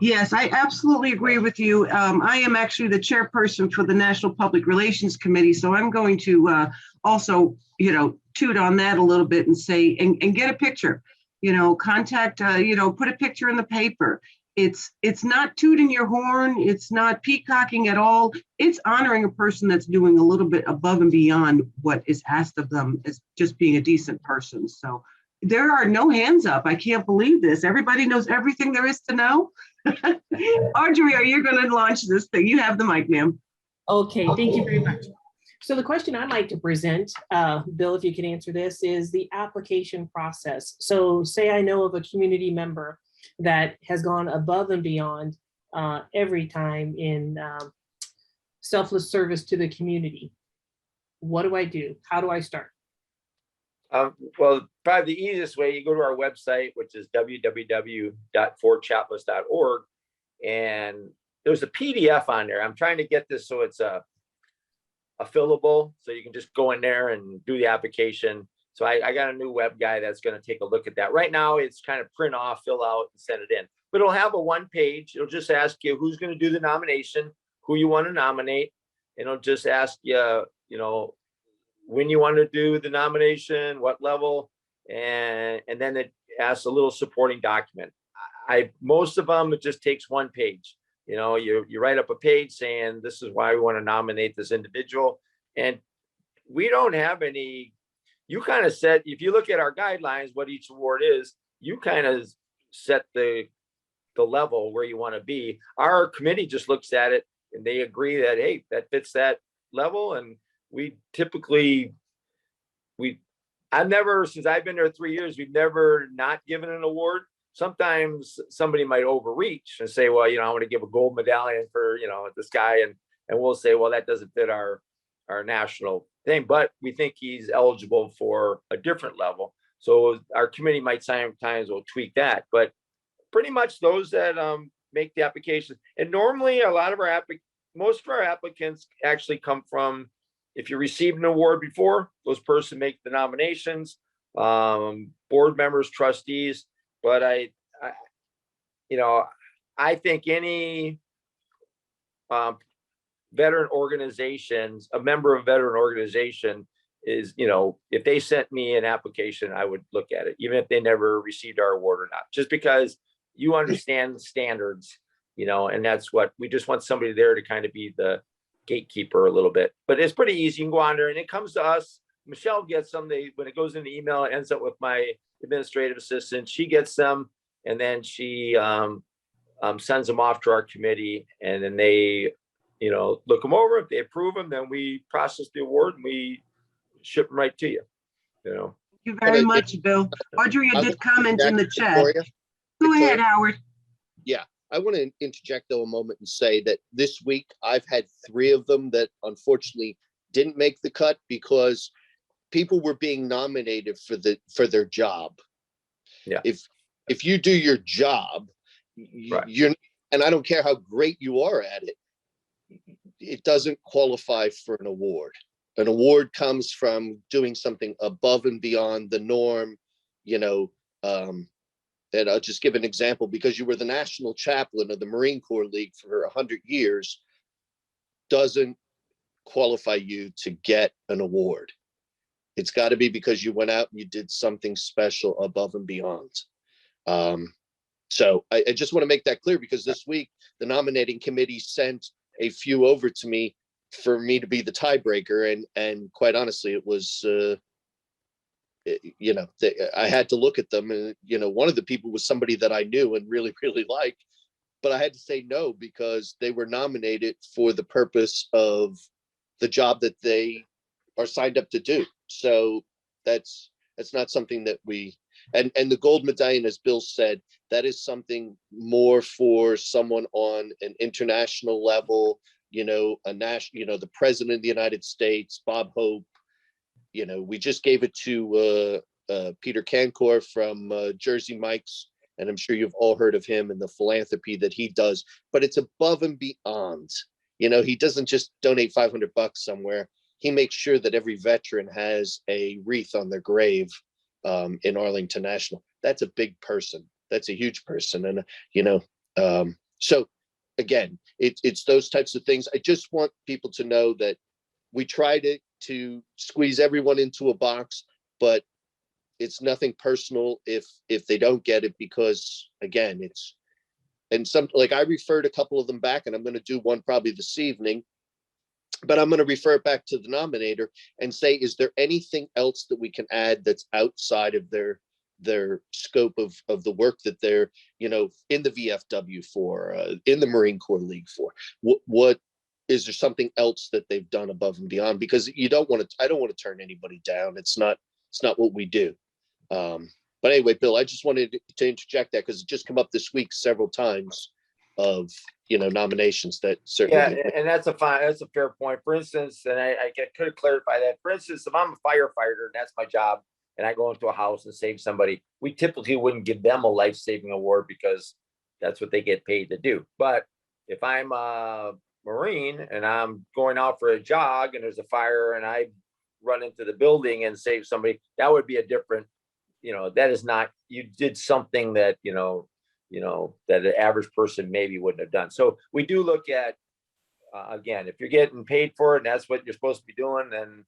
Yes, I absolutely agree with you. I am actually the chairperson for the National Public Relations Committee, so I'm going to also, toot on that a little bit and say, and get a picture, contact, put a picture in the paper. It's not tooting your horn. It's not peacocking at all. It's honoring a person that's doing a little bit above and beyond what is asked of them as just being a decent person. So there are no hands up. I can't believe this. Everybody knows everything there is to know. Audrey, are you going to launch this thing? You have the mic, ma'am.
Okay, thank you very much. So the question I'd like to present, Bill, if you can answer this, is the application process. So say I know of a community member that has gone above and beyond every time in selfless service to the community. What do I do? How do I start?
Well, probably the easiest way, you go to our website, which is www.forchaplains.org, and there's a PDF on there. I'm trying to get this so it's a fillable, so you can just go in there and do the application. So I got a new web guy that's going to take a look at that. Right now, it's kind of print off, fill out, and send it in. But it'll have a one page. It'll just ask you who's going to do the nomination, who you want to nominate. And it'll just ask you, when you want to do the nomination, what level, and then it asks a little supporting document. Most of them, it just takes one page. You write up a page saying, this is why we want to nominate this individual. And we don't have any, you kind of set, if you look at our guidelines, what each award is, you kind of set the the level where you want to be. Our committee just looks at it and they agree that, hey, that fits that level. And we typically, I've never, since I've been there 3 years, we've never not given an award. Sometimes somebody might overreach and say, well, you know, I want to give a gold medallion for, you know, this guy. And we'll say, well, that doesn't fit our national thing, but we think he's eligible for a different level. So our committee might sometimes will tweak that, but pretty much those that make the application. And normally a lot of our most of our applicants actually come from, if you received an award before, those person make the nominations, board members, trustees. But I you know, I think any veteran organizations, a member of a veteran organization is, you know, if they sent me an application, I would look at it, even if they never received our award or not, just because you understand the standards, you know, and that's what we just want somebody there to kind of be the gatekeeper a little bit. But it's pretty easy. You can go on there and it comes to us. Michelle gets them. When it goes in the email, it ends up with my administrative assistant. She gets them and then she sends them off to our committee, and then they, you know, look them over. If they approve them, then we process the award and we ship them right to you. You know.
Thank you very much, Bill. Audrey,
I
did
would
comment in the
interject,
chat.
Victoria.
Go ahead,
Victoria.
Howard.
Yeah, I want to interject though a moment and say that this week I've had 3 of them that unfortunately didn't make the cut because people were being nominated for their job.
Yeah.
If you do your job,
Right.
you're, and I don't care how great you are at it, it doesn't qualify for an award. An award comes from doing something above and beyond the norm, you know. And I'll just give an example, because you were the national chaplain of the Marine Corps League for 100 years, doesn't qualify you to get an award. It's got to be because you went out and you did something special above and beyond. So I just want to make that clear, because this week the nominating committee sent a few over to me for me to be the tiebreaker, and quite honestly, it was you know, I had to look at them, and you know, one of the people was somebody that I knew and really liked, but I had to say no because they were nominated for the purpose of the job that they are signed up to do. So that's not something that we, and the gold medallion, as Bill said, that is something more for someone on an international level, you know, the President of the United States, Bob Hope. You know, we just gave it to Peter Cancor from Jersey Mike's, and I'm sure you've all heard of him and the philanthropy that he does, but it's above and beyond. You know, he doesn't just donate $500 somewhere. He makes sure that every veteran has a wreath on their grave in Arlington National. That's a big person. That's a huge person. And, you know, so again, it's those types of things. I just want people to know that we try to squeeze everyone into a box, but it's nothing personal if they don't get it, because again, and some, like, I referred a couple of them back, and I'm going to do one probably this evening, but I'm going to refer it back to the nominator and say, is there anything else that we can add that's outside of their scope of the work that they're, you know, in the VFW for, in the Marine Corps League for? What is there something else that they've done above and beyond? Because I don't want to turn anybody down. It's not what we do. But anyway, Bill, I just wanted to interject that because it just come up this week several times of, you know, nominations that certainly.
Yeah, and that's a fair point. For instance, and I could clarify that. For instance, if I'm a firefighter and that's my job, and I go into a house and save somebody, we typically wouldn't give them a life-saving award because that's what they get paid to do. But if I'm a Marine and I'm going out for a jog and there's a fire and I run into the building and save somebody, that would be a different, you know, that is not, you did something that, you know, that an average person maybe wouldn't have done. So we do look at, again, if you're getting paid for it and that's what you're supposed to be doing, then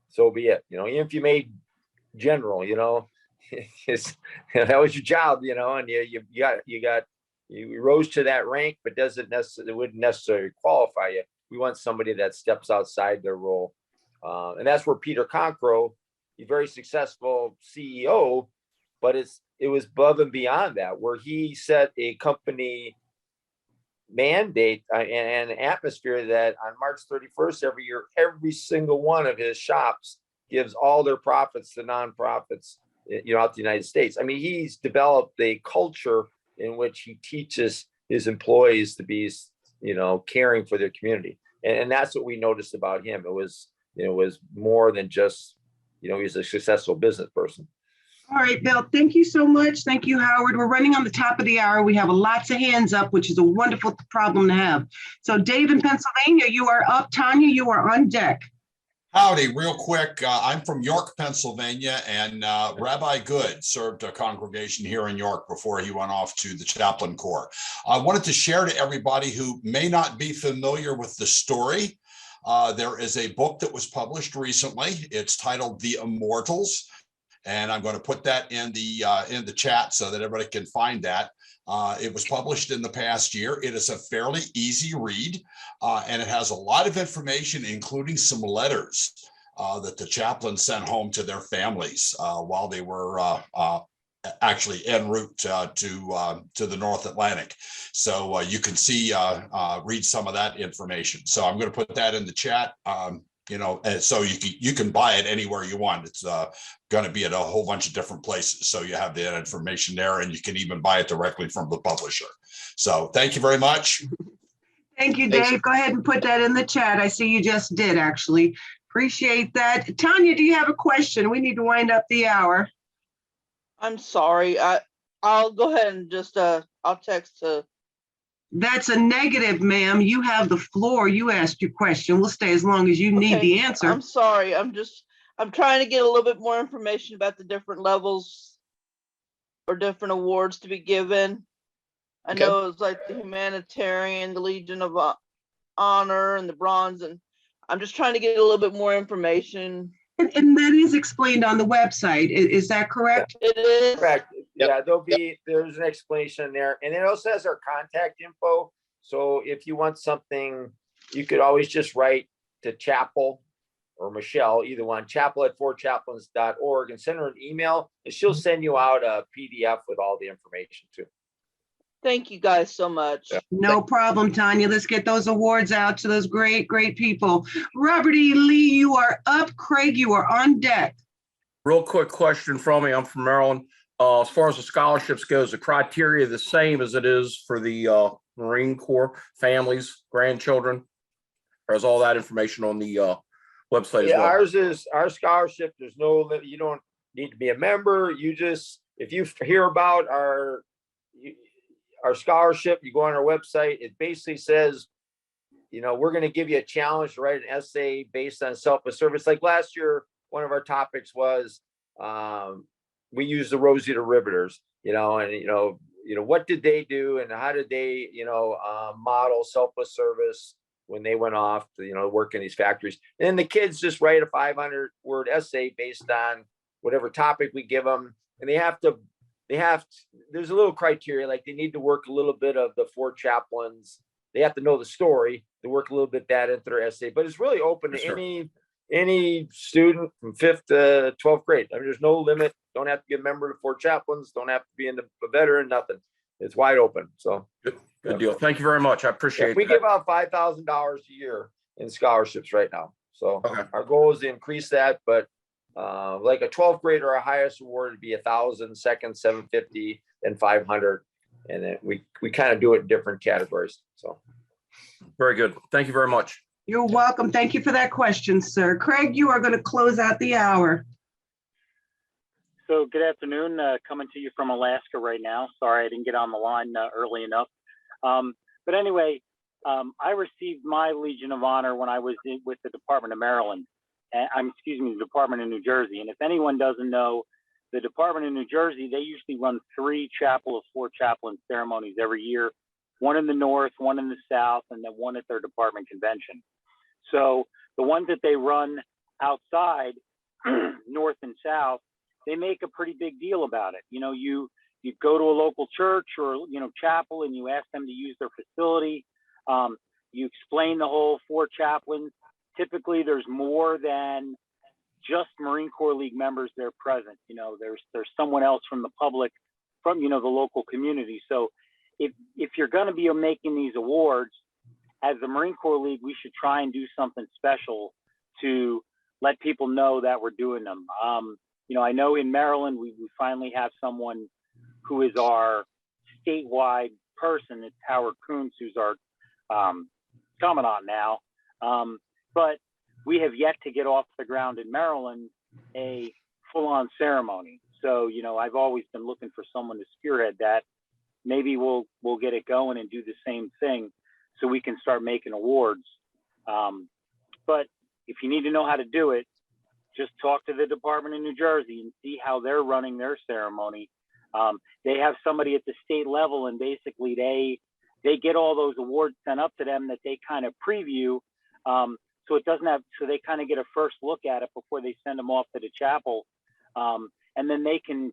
so be it. You know, even if you made general, you know, that was your job, you know, and you rose to that rank, but wouldn't necessarily qualify you. We want somebody that steps outside their role. And that's where Peter Concro, a very successful CEO, but it was above and beyond that, where he set a company mandate and an atmosphere that on March 31st every year, every single one of his shops gives all their profits to nonprofits, out the United States. I mean, he's developed a culture in which he teaches his employees to be, caring for their community. And that's what we noticed about him. It was more than just, he's a successful business person.
All right, Bill, thank you so much. Thank you, Howard. We're running on the top of the hour. We have lots of hands up, which is a wonderful problem to have. So Dave in Pennsylvania, you are up. Tanya, you are on deck.
Howdy, real quick. I'm from York, Pennsylvania, and Rabbi Good served a congregation here in York before he went off to the Chaplain Corps. I wanted to share to everybody who may not be familiar with the story. There is a book that was published recently. It's titled The Immortals, and I'm going to put that in the chat so that everybody can find that. It was published in the past year. It is a fairly easy read, and it has a lot of information, including some letters that the chaplains sent home to their families while they were actually en route to the North Atlantic. So you can read some of that information. So I'm going to put that in the chat. So you can buy it anywhere you want. It's going to be at a whole bunch of different places. So you have the information there, and you can even buy it directly from the publisher. So thank you very much.
Thank you, Dave.
Thanks.
Go ahead and put that in the chat. I see you just did, actually. Appreciate that. Tanya, do you have a question? We need to wind up the hour.
I'm sorry. I'll go ahead and just I'll text
That's a negative, ma'am. You have the floor. You asked your question. We'll stay as long as you need the answer.
I'm sorry. I'm trying to get a little bit more information about the different levels or different awards to be given. I know it's like the Humanitarian, the Legion of Honor, and the Bronze, and I'm just trying to get a little bit more information.
And that is explained on the website. Is that correct?
It is.
Correct. Yeah, there's an explanation there. And it also has our contact info. So if you want something, you could always just write to Chapel or Michelle, either one, chapel@4chaplains.org, and send her an email, and she'll send you out a PDF with all the information too.
Thank you guys so much.
No problem, Tanya. Let's get those awards out to those great, great people. Robert E. Lee, you are up. Craig, you are on deck.
Real quick question from me. I'm from Maryland. As far as the scholarships goes, the criteria the same as it is for the Marine Corps families, grandchildren, or is all that information on the website as well?
Our scholarship. There's no, you don't need to be a member. You just, if you hear about our scholarship, you go on our website. It basically says, we're going to give you a challenge to write an essay based on selfless service. Like last year, one of our topics was we used the Rosita Riveters, and what did they do and how did they, model selfless service when they went off to, work in these factories. And then the kids just write a 500-word essay based on whatever topic we give them, and there's a little criteria, like they need to work a little bit of the 4 chaplains. They have to know the story to work a little bit that into their essay, but it's really open to any student from 5th to 12th grade. I mean, there's no limit. Don't have to be a member of 4 chaplains. Don't have to be a veteran, nothing. It's wide open. So
good deal. Thank you very much. I appreciate it.
We give out $5,000 a year in scholarships right now. So our goal is to increase that, but like a 12th grader, our highest award would be 1,000, second 750, then 500, and then we kind of do it in different categories. So
very good. Thank you very much.
You're welcome. Thank you for that question, sir. Craig, you are going to close out the hour.
So good afternoon. Coming to you from Alaska right now. Sorry I didn't get on the line early enough. But anyway, I received my Legion of Honor when I was with the Department of Maryland. The Department of New Jersey. And if anyone doesn't know, the Department of New Jersey, they usually run 3 Chapel of 4 Chaplain ceremonies every year, one in the north, one in the south, and then one at their department convention. So the ones that they run outside, north and south, they make a pretty big deal about it. You go to a local church or, chapel, and you ask them to use their facility. You explain the whole 4 chaplains. Typically, there's more than just Marine Corps League members there present. You know, there's someone else from the public, from, you know, the local community. So if you're going to be making these awards, as the Marine Corps League, we should try and do something special to let people know that we're doing them. You know, I know in Maryland, we finally have someone who is our statewide person. It's Howard Kuntz, who's our Commandant now. But we have yet to get off the ground in Maryland a full-on ceremony. So, you know, I've always been looking for someone to spearhead that. Maybe we'll get it going and do the same thing so we can start making awards. But if you need to know how to do it, just talk to the Department of New Jersey and see how they're running their ceremony. They have somebody at the state level, and basically they get all those awards sent up to them that they kind of preview. So it doesn't have, so they kind of get a first look at it before they send them off to the chapel. And then they can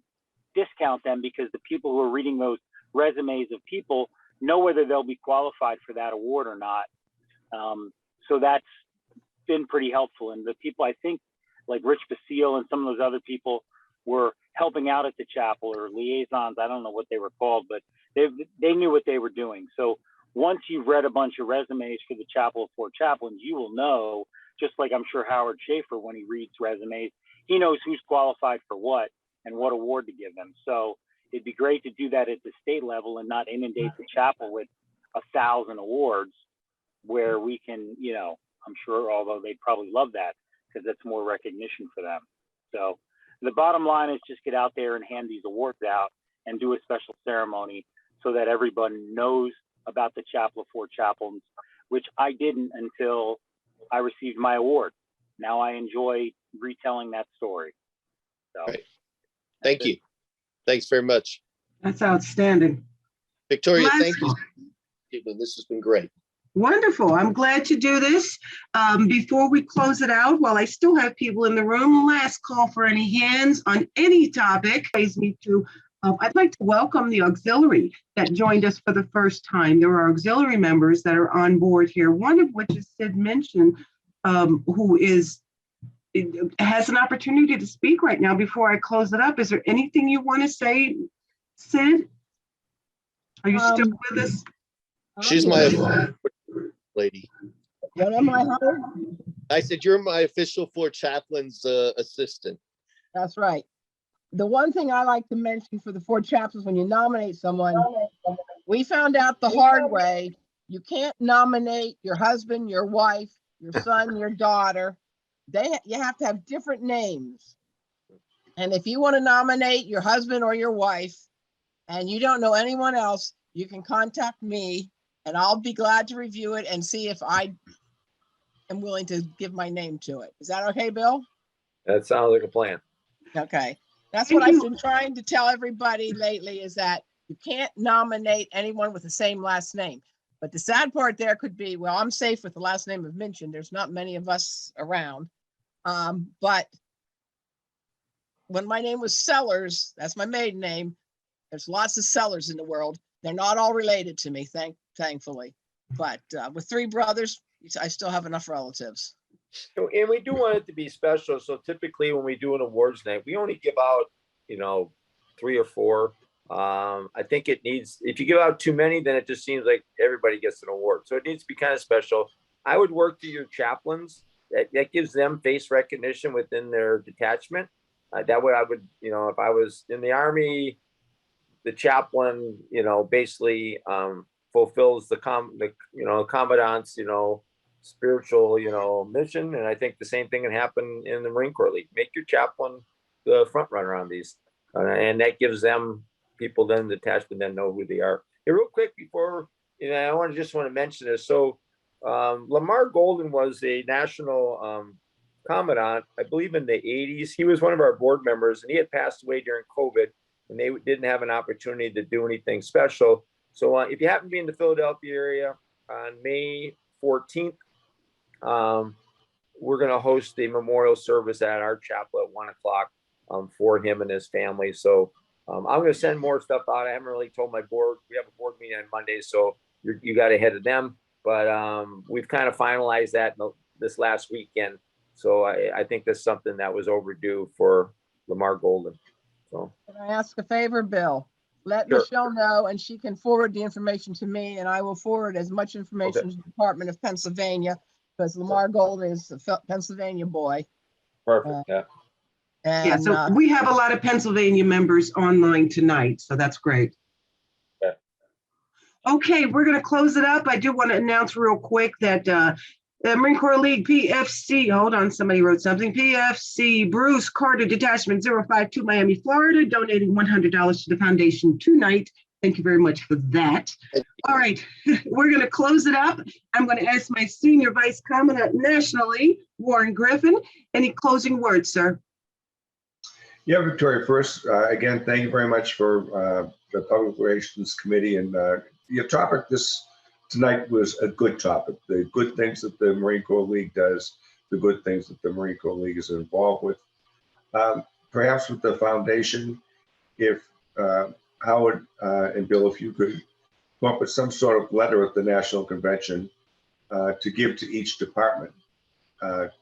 discount them because the people who are reading those resumes of people know whether they'll be qualified for that award or not. So that's been pretty helpful. And the people, I think, like Rich Basile and some of those other people were helping out at the chapel, or liaisons. I don't know what they were called, but they knew what they were doing. So once you've read a bunch of resumes for the Chapel of Four Chaplains, you will know, just like I'm sure Howard Schaefer, when he reads resumes, he knows who's qualified for what and what award to give them. So it'd be great to do that at the state level and not inundate the chapel with 1,000 awards, where we can, you know, I'm sure, although they'd probably love that because that's more recognition for them. So the bottom line is just get out there and hand these awards out and do a special ceremony so that everyone knows about the Chapel of Four Chaplains, which I didn't until I received my award. Now I enjoy retelling that story. So,
right. Thank you. Thanks very much.
That's outstanding.
Victoria, thank you. This has been great.
Wonderful. I'm glad to do this. Before we close it out, while I still have people in the room, last call for any hands on any topic. I'd like to welcome the auxiliary that joined us for the first time. There are auxiliary members that are on board here, one of which is Sid mentioned, who has an opportunity to speak right now. Before I close it up, is there anything you want to say, Sid? Are you still with us?
She's my lady.
What am I?
I said, you're my official Four Chaplains assistant.
That's right. The one thing I like to mention for the Four Chaplains, when you nominate someone, we found out the hard way, you can't nominate your husband, your wife, your son, your daughter. You have to have different names. And if you want to nominate your husband or your wife and you don't know anyone else, you can contact me and I'll be glad to review it and see if I am willing to give my name to it. Is that okay, Bill?
That sounds like a plan.
Okay. That's what I've been trying to tell everybody lately, is that you can't nominate anyone with the same last name. But the sad part there could be, well, I'm safe with the last name of Minchin. There's not many of us around. But when my name was Sellers, that's my maiden name, there's lots of Sellers in the world. They're not all related to me, thankfully. But with three brothers, I still have enough relatives.
So, and we do want it to be special. So typically when we do an awards night, we only give out, 3 or 4. I think it needs, if you give out too many, then it just seems like everybody gets an award. So it needs to be kind of special. I would work through your chaplains. That gives them face recognition within their detachment. That way I would, if I was in the Army, the chaplain, basically fulfills the commandant's, spiritual, mission. And I think the same thing can happen in the Marine Corps League. Make your chaplain the front runner on these. And that gives them, people then the detachment then know who they are. Hey, real quick before, I just want to mention this. So Lamar Golden was a national commandant, I believe in the 80s. He was one of our board members and he had passed away during COVID and they didn't have an opportunity to do anything special. So if you happen to be in the Philadelphia area on May 14th, we're going to host a memorial service at our chapel at 1:00 for him and his family. So I'm going to send more stuff out. I haven't really told my board. We have a board meeting on Monday, so you got ahead of them. But we've kind of finalized that this last weekend. So I think that's something that was overdue for Lamar Golden. So
Can I ask a favor, Bill? Let
Sure.
Michelle know and she can forward the information to me and I will forward as much information to the Department of Pennsylvania because Lamar Golden is a Pennsylvania boy.
perfect. Yeah.
And
Yeah, so we have a lot of Pennsylvania members online tonight, so that's great.
Yeah.
Okay, we're going to close it up. I do want to announce real quick that the Marine Corps League PFC, hold on, somebody wrote something. PFC Bruce Carter Detachment 052 Miami, Florida, donating $100 to the foundation tonight. Thank you very much for that. All right, we're going to close it up. I'm going to ask my Senior Vice Commandant nationally, Warren Griffin. Any closing words, sir?
Yeah, Victoria, first, again, thank you very much for the Public Relations Committee. And your topic tonight was a good topic. The good things that the Marine Corps League does, the good things that the Marine Corps League is involved with. Perhaps with the foundation, if Howard and Bill, if you could come up with some sort of letter at the National Convention to give to each department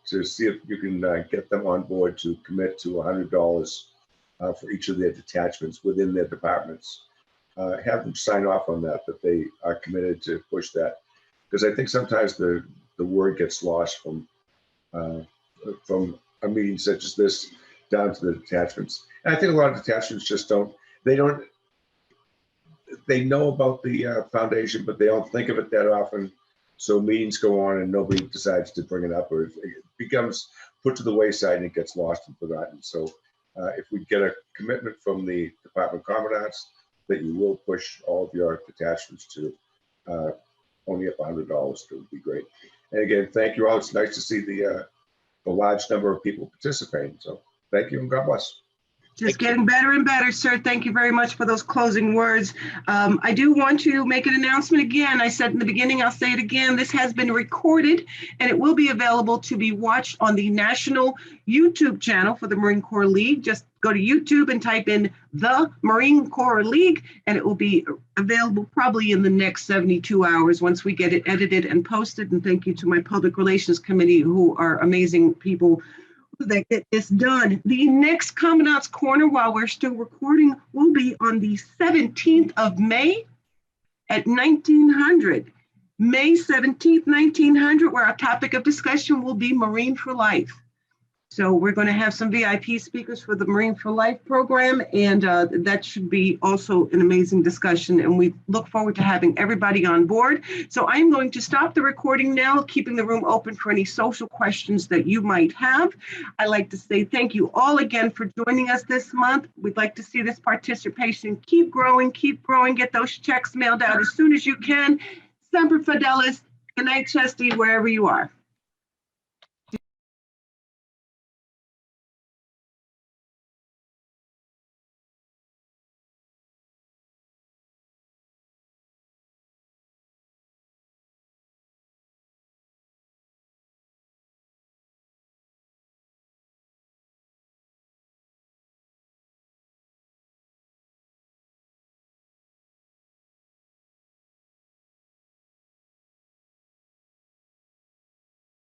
to see if you can get them on board to commit to $100 for each of their detachments within their departments. Have them sign off on that they are committed to push that. Because I think sometimes the word gets lost from a meeting such as this down to the detachments. And I think a lot of detachments just they know about the foundation, but they don't think of it that often. So meetings go on and nobody decides to bring it up, or it becomes put to the wayside and it gets lost and forgotten. So if we get a commitment from the Department of Commandants that you will push all of your detachments to only up $100, it would be great. And again, thank you all. It's nice to see the large number of people participating. So thank you and God bless.
Just getting better and better, sir. Thank you very much for those closing words. I do want to make an announcement again. I said in the beginning, I'll say it again. This has been recorded and it will be available to be watched on the national YouTube channel for the Marine Corps League. Just go to YouTube and type in the Marine Corps League and it will be available probably in the next 72 hours once we get it edited and posted. And thank you to my Public Relations Committee, who are amazing people that get this done. The next Commandant's Corner, while we're still recording, will be on the 17th of May at 1900. May 17th, 1900, where our topic of discussion will be Marine for Life. So we're going to have some VIP speakers for the Marine for Life program, and that should be also an amazing discussion, and we look forward to having everybody on board. So I'm going to stop the recording now, keeping the room open for any social questions that you might have. I'd like to say thank you all again for joining us this month. We'd like to see this participation keep growing, get those checks mailed out as soon as you can. Semper Fidelis, good night, Chesty, wherever you are.